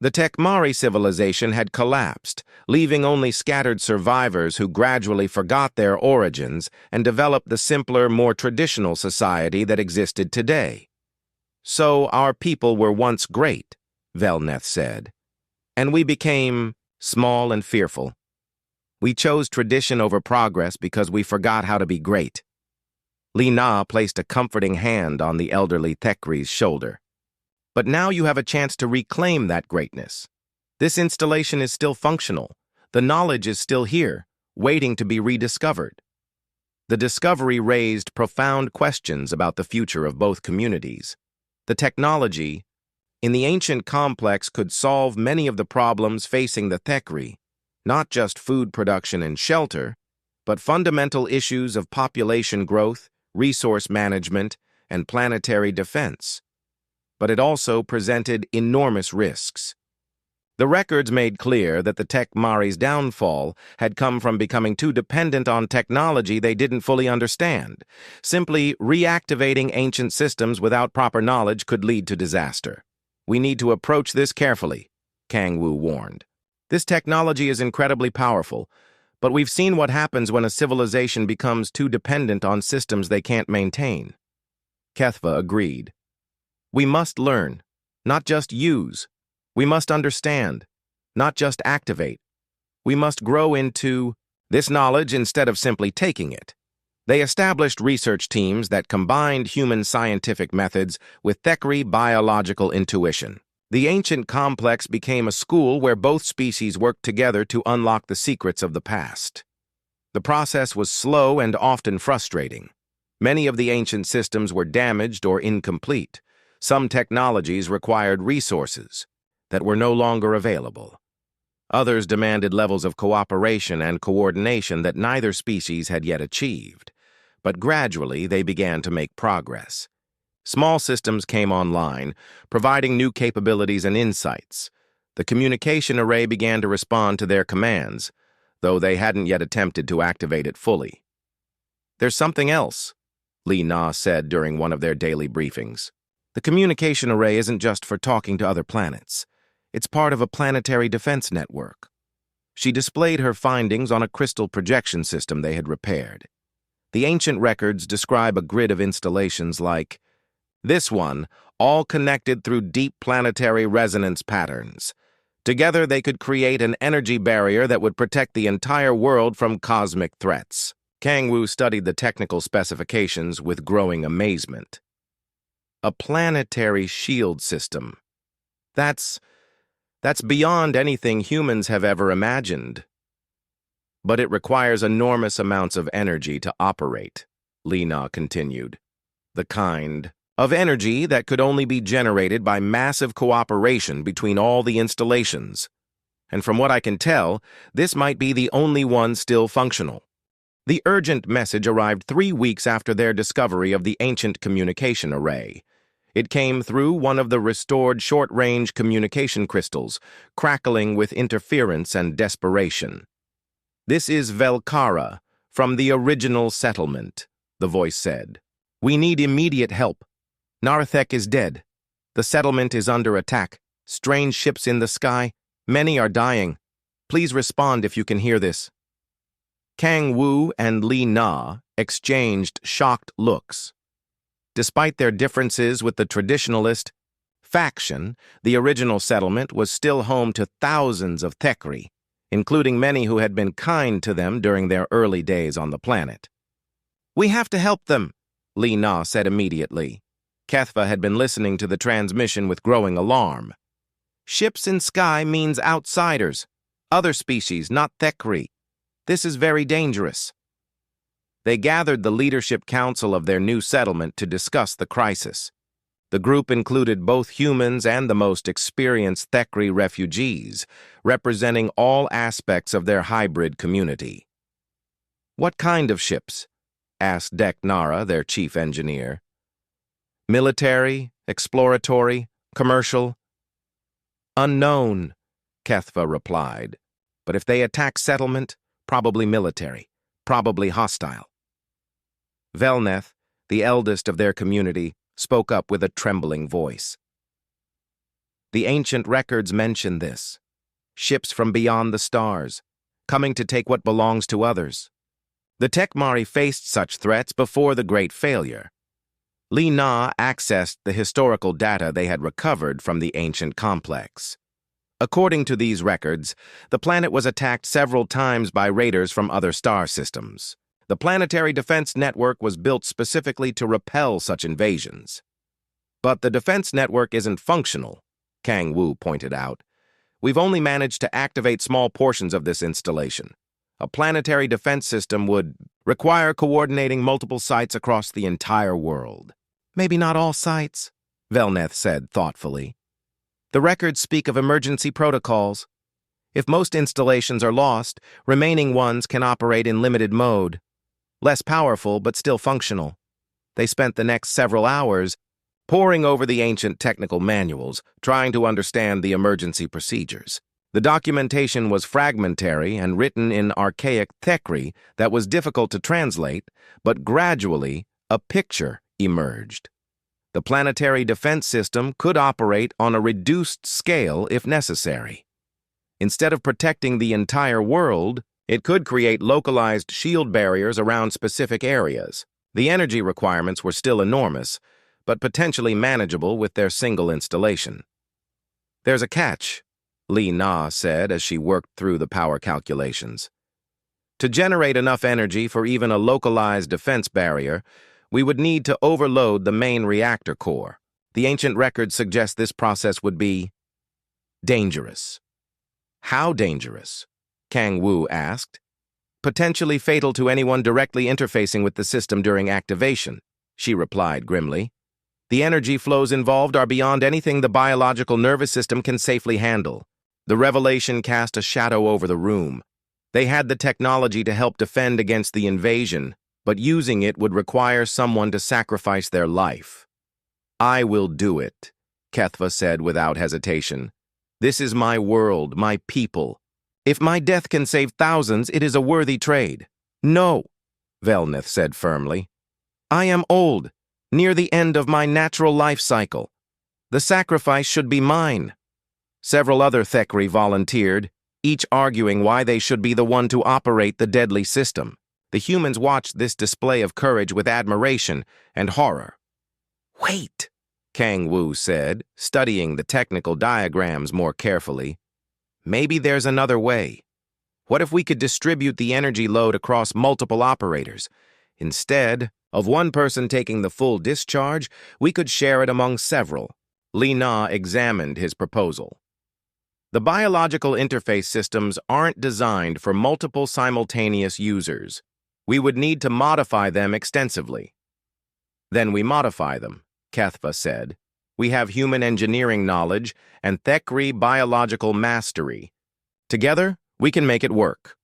The Tekmari civilization had collapsed, leaving only scattered survivors who gradually forgot their origins and developed the simpler, more traditional society that existed today. "So our people were once great," Velneth said, "and we became small and fearful. We chose tradition over progress because we forgot how to be great." Li Na placed a comforting hand on the elderly Thekri's shoulder. "But now you have a chance to reclaim that greatness. This installation is still functional. The knowledge is still here, waiting to be rediscovered." The discovery raised profound questions about the future of both communities. The technology in the ancient complex could solve many of the problems facing the Thekri, not just food production and shelter, but fundamental issues of population growth, resource management, and planetary defense. But it also presented enormous risks. The records made clear that the Tekmari's downfall had come from becoming too dependent on technology they didn't fully understand. Simply reactivating ancient systems without proper knowledge could lead to disaster. "We need to approach this carefully," Kang Wu warned. "This technology is incredibly powerful, but we've seen what happens when a civilization becomes too dependent on systems they can't maintain." Kethva agreed. "We must learn, not just use. We must understand, not just activate. We must grow into this knowledge instead of simply taking it." They established research teams that combined human scientific methods with Thekri biological intuition. The ancient complex became a school where both species worked together to unlock the secrets of the past. The process was slow and often frustrating. Many of the ancient systems were damaged or incomplete. Some technologies required resources that were no longer available. Others demanded levels of cooperation and coordination that neither species had yet achieved. But gradually, they began to make progress. Small systems came online, providing new capabilities and insights. The communication array began to respond to their commands, though they hadn't yet attempted to activate it fully. "There's something else," Li Na said during one of their daily briefings. "The communication array isn't just for talking to other planets. It's part of a planetary defense network." She displayed her findings on a crystal projection system they had repaired. The ancient records describe a grid of installations like this one, all connected through deep planetary resonance patterns. Together, they could create an energy barrier that would protect the entire world from cosmic threats. Kang Wu studied the technical specifications with growing amazement. A planetary shield system. That's beyond anything humans have ever imagined. "But it requires enormous amounts of energy to operate," Li Na continued. "The kind of energy that could only be generated by massive cooperation between all the installations. And from what I can tell, this might be the only one still functional." The urgent message arrived 3 weeks after their discovery of the ancient communication array. It came through one of the restored short-range communication crystals, crackling with interference and desperation. "This is Velkara, from the original settlement," the voice said. "We need immediate help. Narthek is dead. The settlement is under attack. Strange ships in the sky. Many are dying. Please respond if you can hear this." Kang Wu and Li Na exchanged shocked looks. Despite their differences with the traditionalist faction, the original settlement was still home to thousands of Thekri, including many who had been kind to them during their early days on the planet. "We have to help them," Li Na said immediately. Kethva had been listening to the transmission with growing alarm. "Ships in sky means outsiders, other species, not Thekri. This is very dangerous." They gathered the leadership council of their new settlement to discuss the crisis. The group included both humans and the most experienced Thekri refugees, representing all aspects of their hybrid community. "What kind of ships?" asked Dek Nara, their chief engineer. "Military, exploratory, commercial?" "Unknown," Kethva replied. "But if they attack settlement, probably military, probably hostile." Velneth, the eldest of their community, spoke up with a trembling voice. "The ancient records mention this. Ships from beyond the stars, coming to take what belongs to others. The Tekmari faced such threats before the Great Failure. Li Na accessed the historical data they had recovered from the ancient complex. According to these records, the planet was attacked several times by raiders from other star systems. The planetary defense network was built specifically to repel such invasions. But the defense network isn't functional, Kang Wu pointed out. We've only managed to activate small portions of this installation. A planetary defense system would require coordinating multiple sites across the entire world. Maybe not all sites, Velneth said thoughtfully. The records speak of emergency protocols. If most installations are lost, remaining ones can operate in limited mode. Less powerful, but still functional. They spent the next several hours poring over the ancient technical manuals, trying to understand the emergency procedures. The documentation was fragmentary and written in archaic Thekri that was difficult to translate, but gradually a picture emerged. The planetary defense system could operate on a reduced scale if necessary. Instead of protecting the entire world, it could create localized shield barriers around specific areas. The energy requirements were still enormous, but potentially manageable with their single installation. "There's a catch," Li Na said as she worked through the power calculations. "To generate enough energy for even a localized defense barrier, we would need to overload the main reactor core. The ancient records suggest this process would be dangerous." "How dangerous?" Kang Wu asked. "Potentially fatal to anyone directly interfacing with the system during activation," she replied grimly. "The energy flows involved are beyond anything the biological nervous system can safely handle." The revelation cast a shadow over the room. They had the technology to help defend against the invasion, but using it would require someone to sacrifice their life. "I will do it," Kethva said without hesitation. "This is my world, my people. If my death can save thousands, it is a worthy trade." "No," Velneth said firmly. "I am old, near the end of my natural life cycle. The sacrifice should be mine." Several other Thekri volunteered, each arguing why they should be the one to operate the deadly system. The humans watched this display of courage with admiration and horror. "Wait," Kang Wu said, studying the technical diagrams more carefully. "Maybe there's another way. What if we could distribute the energy load across multiple operators? Instead of one person taking the full discharge, we could share it among several." Li Na examined his proposal. "The biological interface systems aren't designed for multiple simultaneous users. We would need to modify them extensively." "Then we modify them," Kethva said. "We have human engineering knowledge and Thekri biological mastery. Together, we can make it work."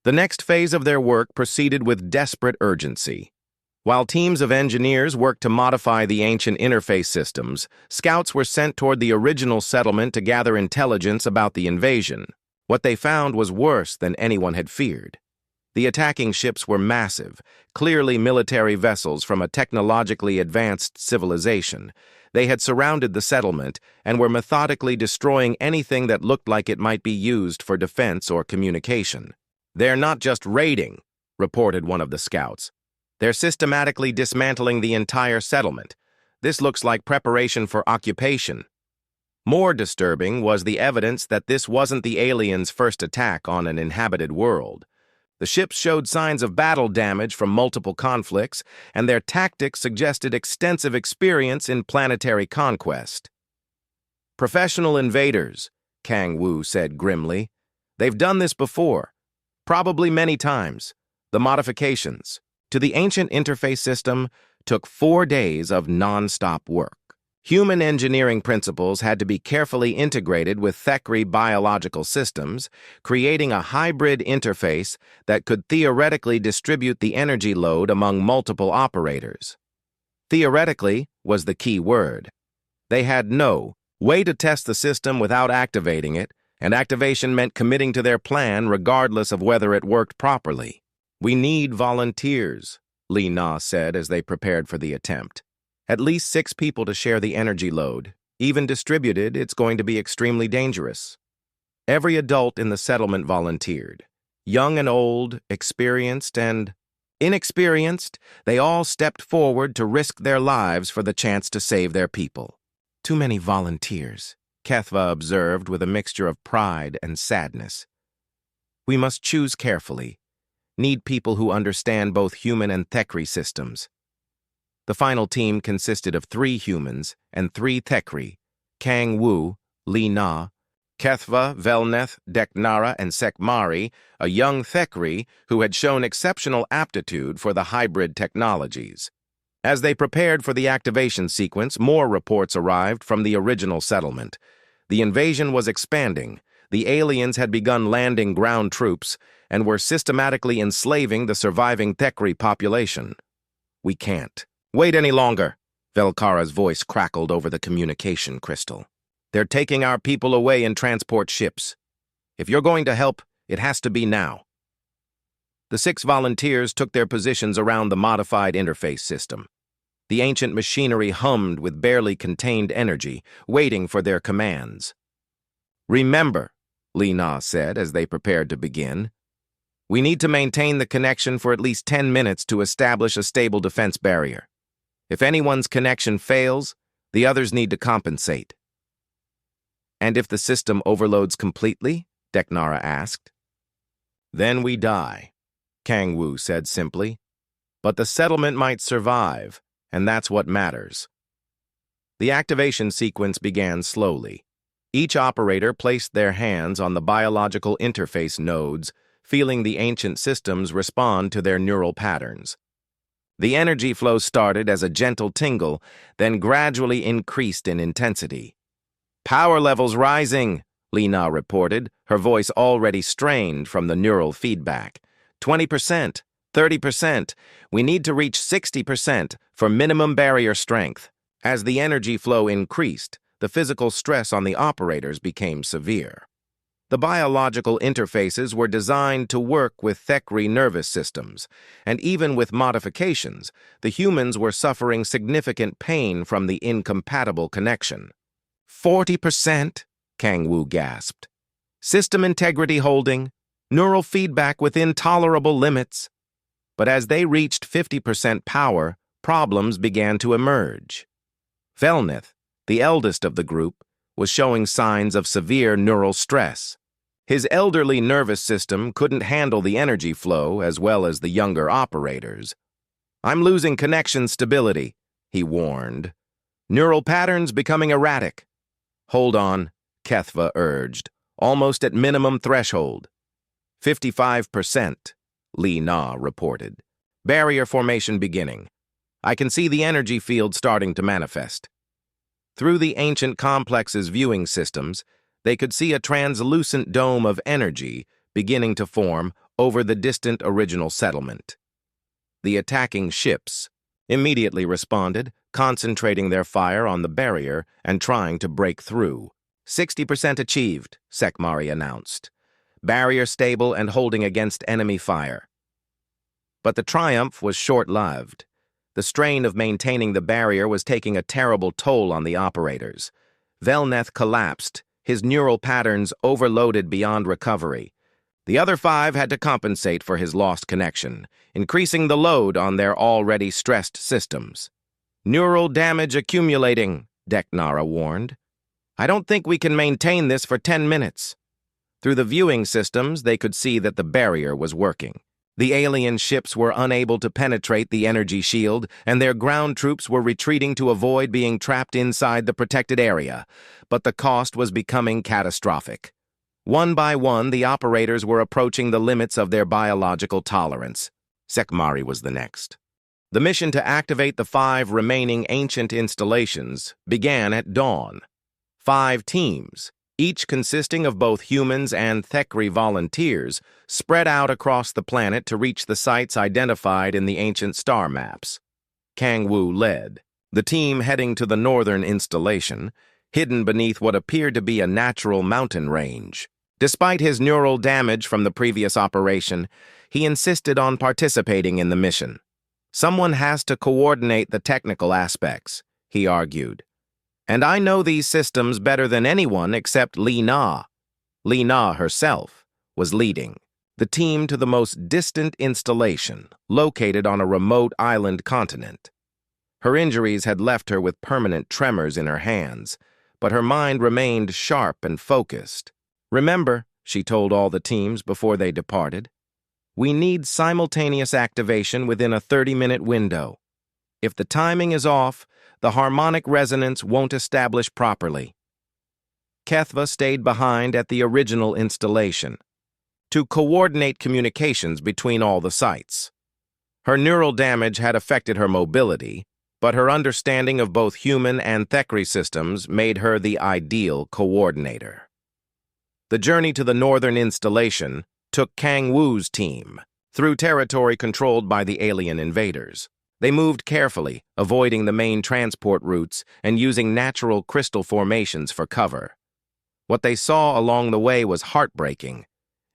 The next phase of their work proceeded with desperate urgency. While teams of engineers worked to modify the ancient interface systems, scouts were sent toward the original settlement to gather intelligence about the invasion. What they found was worse than anyone had feared. The attacking ships were massive, clearly military vessels from a technologically advanced civilization. They had surrounded the settlement and were methodically destroying anything that looked like it might be used for defense or communication. "They're not just raiding," reported one of the scouts. "They're systematically dismantling the entire settlement. This looks like preparation for occupation." More disturbing was the evidence that this wasn't the aliens' first attack on an inhabited world. The ships showed signs of battle damage from multiple conflicts, and their tactics suggested extensive experience in planetary conquest. "Professional invaders," Kang Wu said grimly. "They've done this before, probably many times. The modifications to the ancient interface system took 4 days of non-stop work." Human engineering principles had to be carefully integrated with Thekri biological systems, creating a hybrid interface that could theoretically distribute the energy load among multiple operators. Theoretically was the key word. They had no way to test the system without activating it, and activation meant committing to their plan regardless of whether it worked properly. "We need volunteers," Li Na said as they prepared for the attempt. "At least 6 people to share the energy load. Even distributed, it's going to be extremely dangerous." Every adult in the settlement volunteered. Young and old, experienced and inexperienced, they all stepped forward to risk their lives for the chance to save their people. "Too many volunteers," Kethva observed with a mixture of pride and sadness. "We must choose carefully. Need people who understand both human and Thekri systems." The final team consisted of 3 humans and 3 Thekri: Kang Wu, Li Na, Kethva, Velneth, Deknara, and Sekmari, a young Thekri who had shown exceptional aptitude for the hybrid technologies. As they prepared for the activation sequence, more reports arrived from the original settlement. The invasion was expanding. The aliens had begun landing ground troops and were systematically enslaving the surviving Thekri population. "We can't wait any longer," Velkara's voice crackled over the communication crystal. "They're taking our people away in transport ships. If you're going to help, it has to be now." The 6 volunteers took their positions around the modified interface system. The ancient machinery hummed with barely contained energy, waiting for their commands. "Remember," Li Na said as they prepared to begin, "we need to maintain the connection for at least 10 minutes to establish a stable defense barrier. If anyone's connection fails, the others need to compensate." "And if the system overloads completely?" Deknara asked. "Then we die," Kang Wu said simply. "But the settlement might survive, and that's what matters." The activation sequence began slowly. Each operator placed their hands on the biological interface nodes, feeling the ancient systems respond to their neural patterns. The energy flow started as a gentle tingle, then gradually increased in intensity. "Power levels rising," Li Na reported, her voice already strained from the neural feedback. 20%, 30%. We need to reach 60% for minimum barrier strength." As the energy flow increased, the physical stress on the operators became severe. The biological interfaces were designed to work with Thekri nervous systems, and even with modifications, the humans were suffering significant pain from the incompatible connection. 40%, Kang Wu gasped. "System integrity holding, neural feedback within tolerable limits." But as they reached 50% power, problems began to emerge. Velneth, the eldest of the group, was showing signs of severe neural stress. His elderly nervous system couldn't handle the energy flow as well as the younger operators. "I'm losing connection stability," he warned. "Neural patterns becoming erratic." "Hold on," Kethva urged, "almost at minimum threshold." 55%, Li Na reported. "Barrier formation beginning. I can see the energy field starting to manifest." Through the ancient complex's viewing systems, they could see a translucent dome of energy beginning to form over the distant original settlement. The attacking ships immediately responded, concentrating their fire on the barrier and trying to break through. 60% achieved, Sekmari announced. Barrier stable and holding against enemy fire. But the triumph was short-lived. The strain of maintaining the barrier was taking a terrible toll on the operators. Velneth collapsed, his neural patterns overloaded beyond recovery. The other 5 had to compensate for his lost connection, increasing the load on their already stressed systems. "Neural damage accumulating," Deknara warned. "I don't think we can maintain this for 10 minutes." Through the viewing systems, they could see that the barrier was working. The alien ships were unable to penetrate the energy shield, and their ground troops were retreating to avoid being trapped inside the protected area. But the cost was becoming catastrophic. One by one, the operators were approaching the limits of their biological tolerance. Sekmari was the next. The mission to activate the 5 remaining ancient installations began at dawn. 5 teams, each consisting of both humans and Thekri volunteers, spread out across the planet to reach the sites identified in the ancient star maps. Kang Wu led, the team heading to the northern installation, hidden beneath what appeared to be a natural mountain range. Despite his neural damage from the previous operation, he insisted on participating in the mission. Someone has to coordinate the technical aspects, he argued. And I know these systems better than anyone except Li Na. Li Na herself was leading the team to the most distant installation, located on a remote island continent. Her injuries had left her with permanent tremors in her hands, but her mind remained sharp and focused. Remember, she told all the teams before they departed, we need simultaneous activation within a 30-minute window. If the timing is off, the harmonic resonance won't establish properly. Kethva stayed behind at the original installation to coordinate communications between all the sites. Her neural damage had affected her mobility, but her understanding of both human and Thekri systems made her the ideal coordinator. The journey to the northern installation took Kang Wu's team through territory controlled by the alien invaders. They moved carefully, avoiding the main transport routes and using natural crystal formations for cover. What they saw along the way was heartbreaking.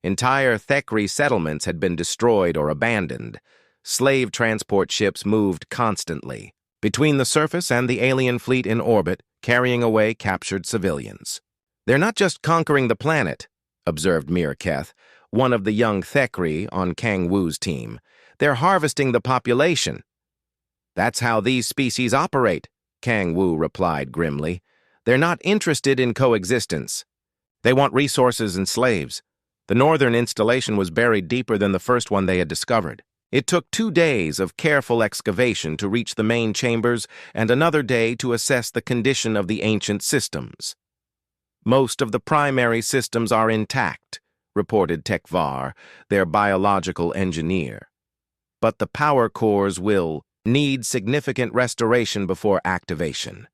Entire Thekri settlements had been destroyed or abandoned. Slave transport ships moved constantly between the surface and the alien fleet in orbit, carrying away captured civilians. They're not just conquering the planet, observed Mir Keth, one of the young Thekri on Kang Wu's team. They're harvesting the population. That's how these species operate, Kang Wu replied grimly. They're not interested in coexistence. They want resources and slaves. The northern installation was buried deeper than the first one they had discovered. It took 2 days of careful excavation to reach the main chambers and another day to assess the condition of the ancient systems. Most of the primary systems are intact, reported Tekvar, their biological engineer. But the power cores will need significant restoration before activation.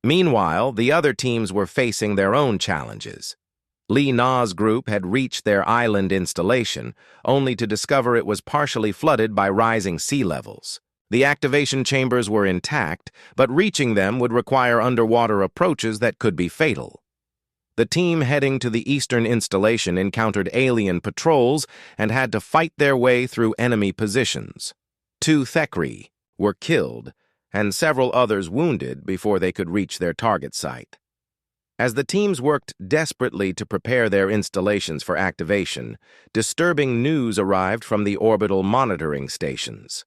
Meanwhile, the other teams were facing their own challenges. Li Na's group had reached their island installation, only to discover it was partially flooded by rising sea levels. The activation chambers were intact, but reaching them would require underwater approaches that could be fatal. The team heading to the eastern installation encountered alien patrols and had to fight their way through enemy positions. 2 Thekri were killed, and several others wounded before they could reach their target site. As the teams worked desperately to prepare their installations for activation, disturbing news arrived from the orbital monitoring stations.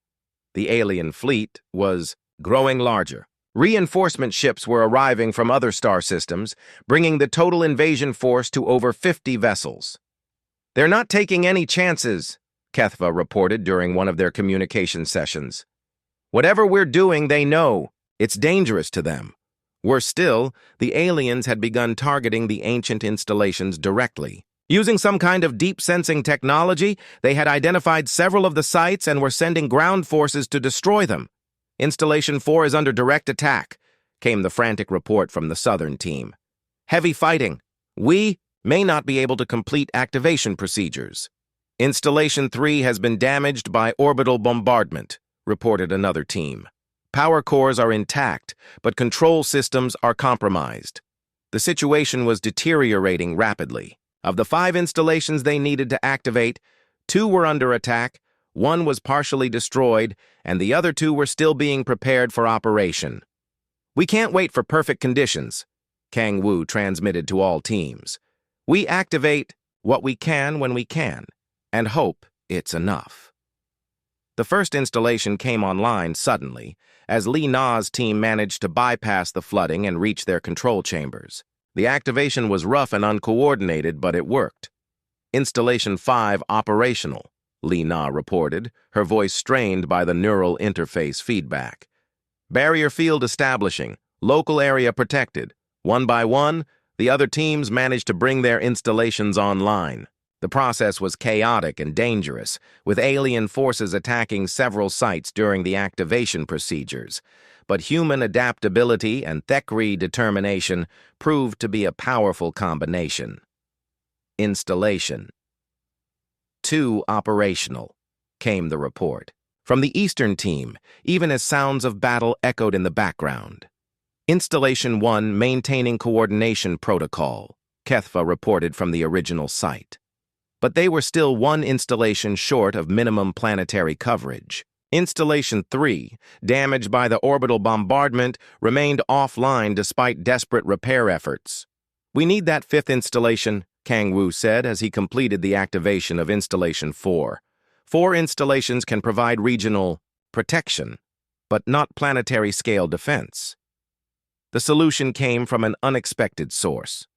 The alien fleet was growing larger. Reinforcement ships were arriving from other star systems, bringing the total invasion force to over 50 vessels. They're not taking any chances, Kethva reported during one of their communication sessions. Whatever we're doing, they know. It's dangerous to them. Worse still, the aliens had begun targeting the ancient installations directly. Using some kind of deep-sensing technology, they had identified several of the sites and were sending ground forces to destroy them. Installation 4 is under direct attack, came the frantic report from the southern team. Heavy fighting. We may not be able to complete activation procedures. Installation 3 has been damaged by orbital bombardment, reported another team. Power cores are intact, but control systems are compromised. The situation was deteriorating rapidly. Of the 5 installations they needed to activate, 2 were under attack, 1 was partially destroyed, and the other 2 were still being prepared for operation. We can't wait for perfect conditions, Kang Wu transmitted to all teams. We activate what we can when we can, and hope it's enough. The first installation came online suddenly, as Li Na's team managed to bypass the flooding and reach their control chambers. The activation was rough and uncoordinated, but it worked. Installation 5 operational, Li Na reported, her voice strained by the neural interface feedback. Barrier field establishing, local area protected. One by one, the other teams managed to bring their installations online. The process was chaotic and dangerous, with alien forces attacking several sites during the activation procedures. But human adaptability and Thekri determination proved to be a powerful combination. Installation. 2 operational, came the report. From the Eastern team, even as sounds of battle echoed in the background. Installation 1 maintaining coordination protocol, HFY reported from the original site. But they were still 1 installation short of minimum planetary coverage. Installation 3, damaged by the orbital bombardment, remained offline despite desperate repair efforts. "We need that 5th installation," Kang Wu said as he completed the activation of Installation 4. 4 installations can provide regional protection, but not planetary-scale defense. The solution came from an unexpected source.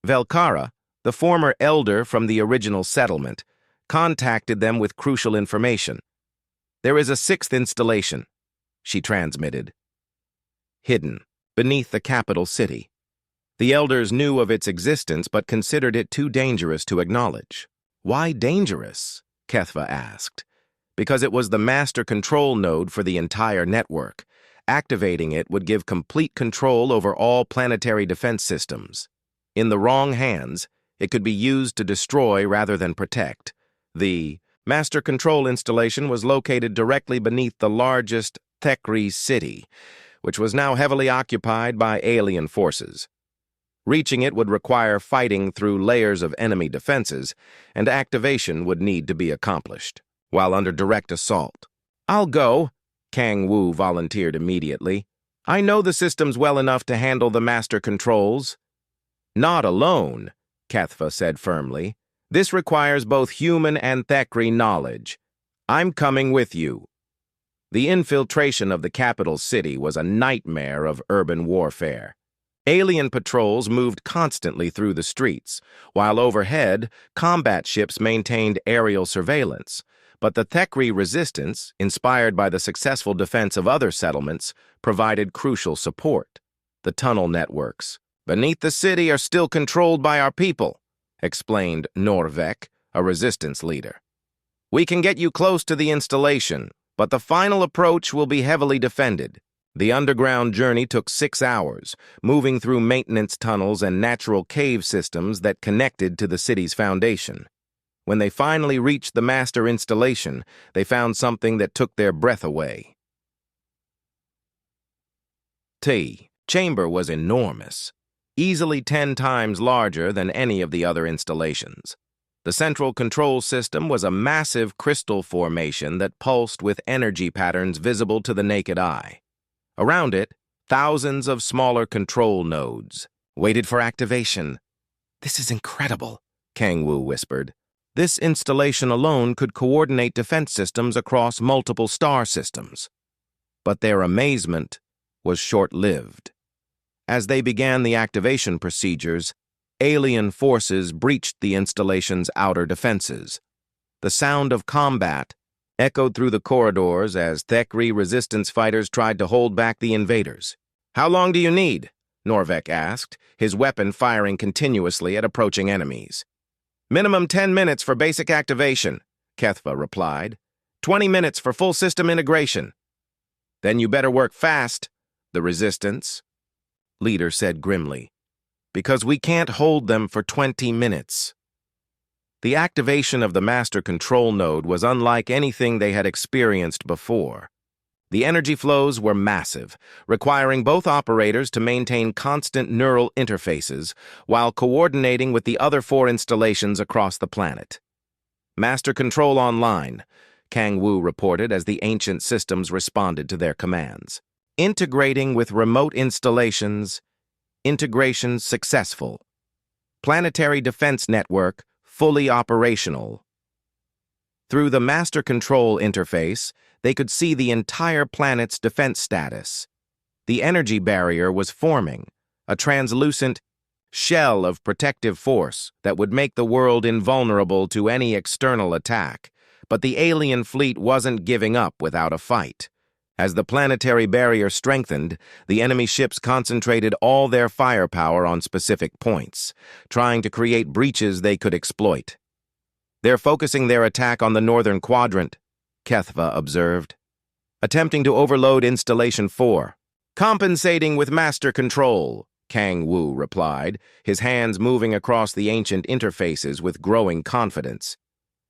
Velkara, the former elder from the original settlement, contacted them with crucial information. "There is a 6th installation," she transmitted. "Hidden, beneath the capital city." The elders knew of its existence but considered it too dangerous to acknowledge. "Why dangerous?" HFY asked. "Because it was the master control node for the entire network. Activating it would give complete control over all planetary defense systems. In the wrong hands, it could be used to destroy rather than protect. The master control installation was located directly beneath the largest Thekri city, which was now heavily occupied by alien forces. Reaching it would require fighting through layers of enemy defenses, and activation would need to be accomplished, while under direct assault. "I'll go," Kang Wu volunteered immediately. "I know the systems well enough to handle the master controls." "Not alone," HFY said firmly. "This requires both human and Thekri knowledge. I'm coming with you." The infiltration of the capital city was a nightmare of urban warfare. Alien patrols moved constantly through the streets, while overhead, combat ships maintained aerial surveillance. But the Thekri resistance, inspired by the successful defense of other settlements, provided crucial support. The tunnel networks beneath the city are still controlled by our people, explained Norvek, a resistance leader. "We can get you close to the installation, but the final approach will be heavily defended." The underground journey took 6 hours, moving through maintenance tunnels and natural cave systems that connected to the city's foundation. When they finally reached the master installation, they found something that took their breath away. The chamber was enormous, easily 10 times larger than any of the other installations. The central control system was a massive crystal formation that pulsed with energy patterns visible to the naked eye. Around it, thousands of smaller control nodes waited for activation. "This is incredible," Kang Wu whispered. "This installation alone could coordinate defense systems across multiple star systems." But their amazement was short-lived. As they began the activation procedures, alien forces breached the installation's outer defenses. The sound of combat echoed through the corridors as Thekri resistance fighters tried to hold back the invaders. "How long do you need?" Norvek asked, his weapon firing continuously at approaching enemies. "Minimum 10 minutes for basic activation," HFY replied. 20 minutes for full system integration." "Then you better work fast," the resistance leader said grimly, "because we can't hold them for 20 minutes. The activation of the master control node was unlike anything they had experienced before. The energy flows were massive, requiring both operators to maintain constant neural interfaces while coordinating with the other 4 installations across the planet. "Master control online," Kang Wu reported as the ancient systems responded to their commands. "Integrating with remote installations. Integration successful. Planetary defense network fully operational." Through the master control interface, they could see the entire planet's defense status. The energy barrier was forming, a translucent shell of protective force that would make the world invulnerable to any external attack. But the alien fleet wasn't giving up without a fight. As the planetary barrier strengthened, the enemy ships concentrated all their firepower on specific points, trying to create breaches they could exploit. They're focusing their attack on the northern quadrant, Kethva observed. Attempting to overload Installation 4. Compensating with master control, Kang Wu replied, his hands moving across the ancient interfaces with growing confidence.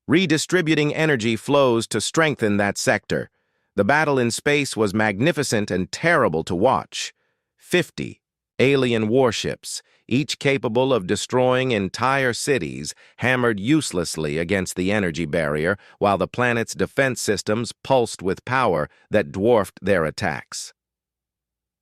Redistributing energy flows to strengthen that sector. The battle in space was magnificent and terrible to watch. 50 alien warships, each capable of destroying entire cities, hammered uselessly against the energy barrier while the planet's defense systems pulsed with power that dwarfed their attacks.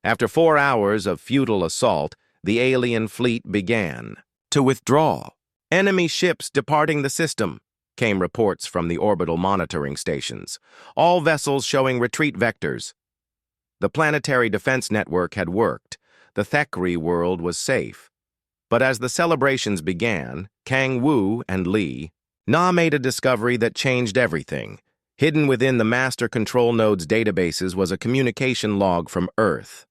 After 4 hours of futile assault, the alien fleet began to withdraw. Enemy ships departing the system, came reports from the orbital monitoring stations, all vessels showing retreat vectors. The planetary defense network had worked. The Thekri world was safe. But as the celebrations began, Kang Wu and Li, Na made a discovery that changed everything. Hidden within the master control node's databases was a communication log from Earth.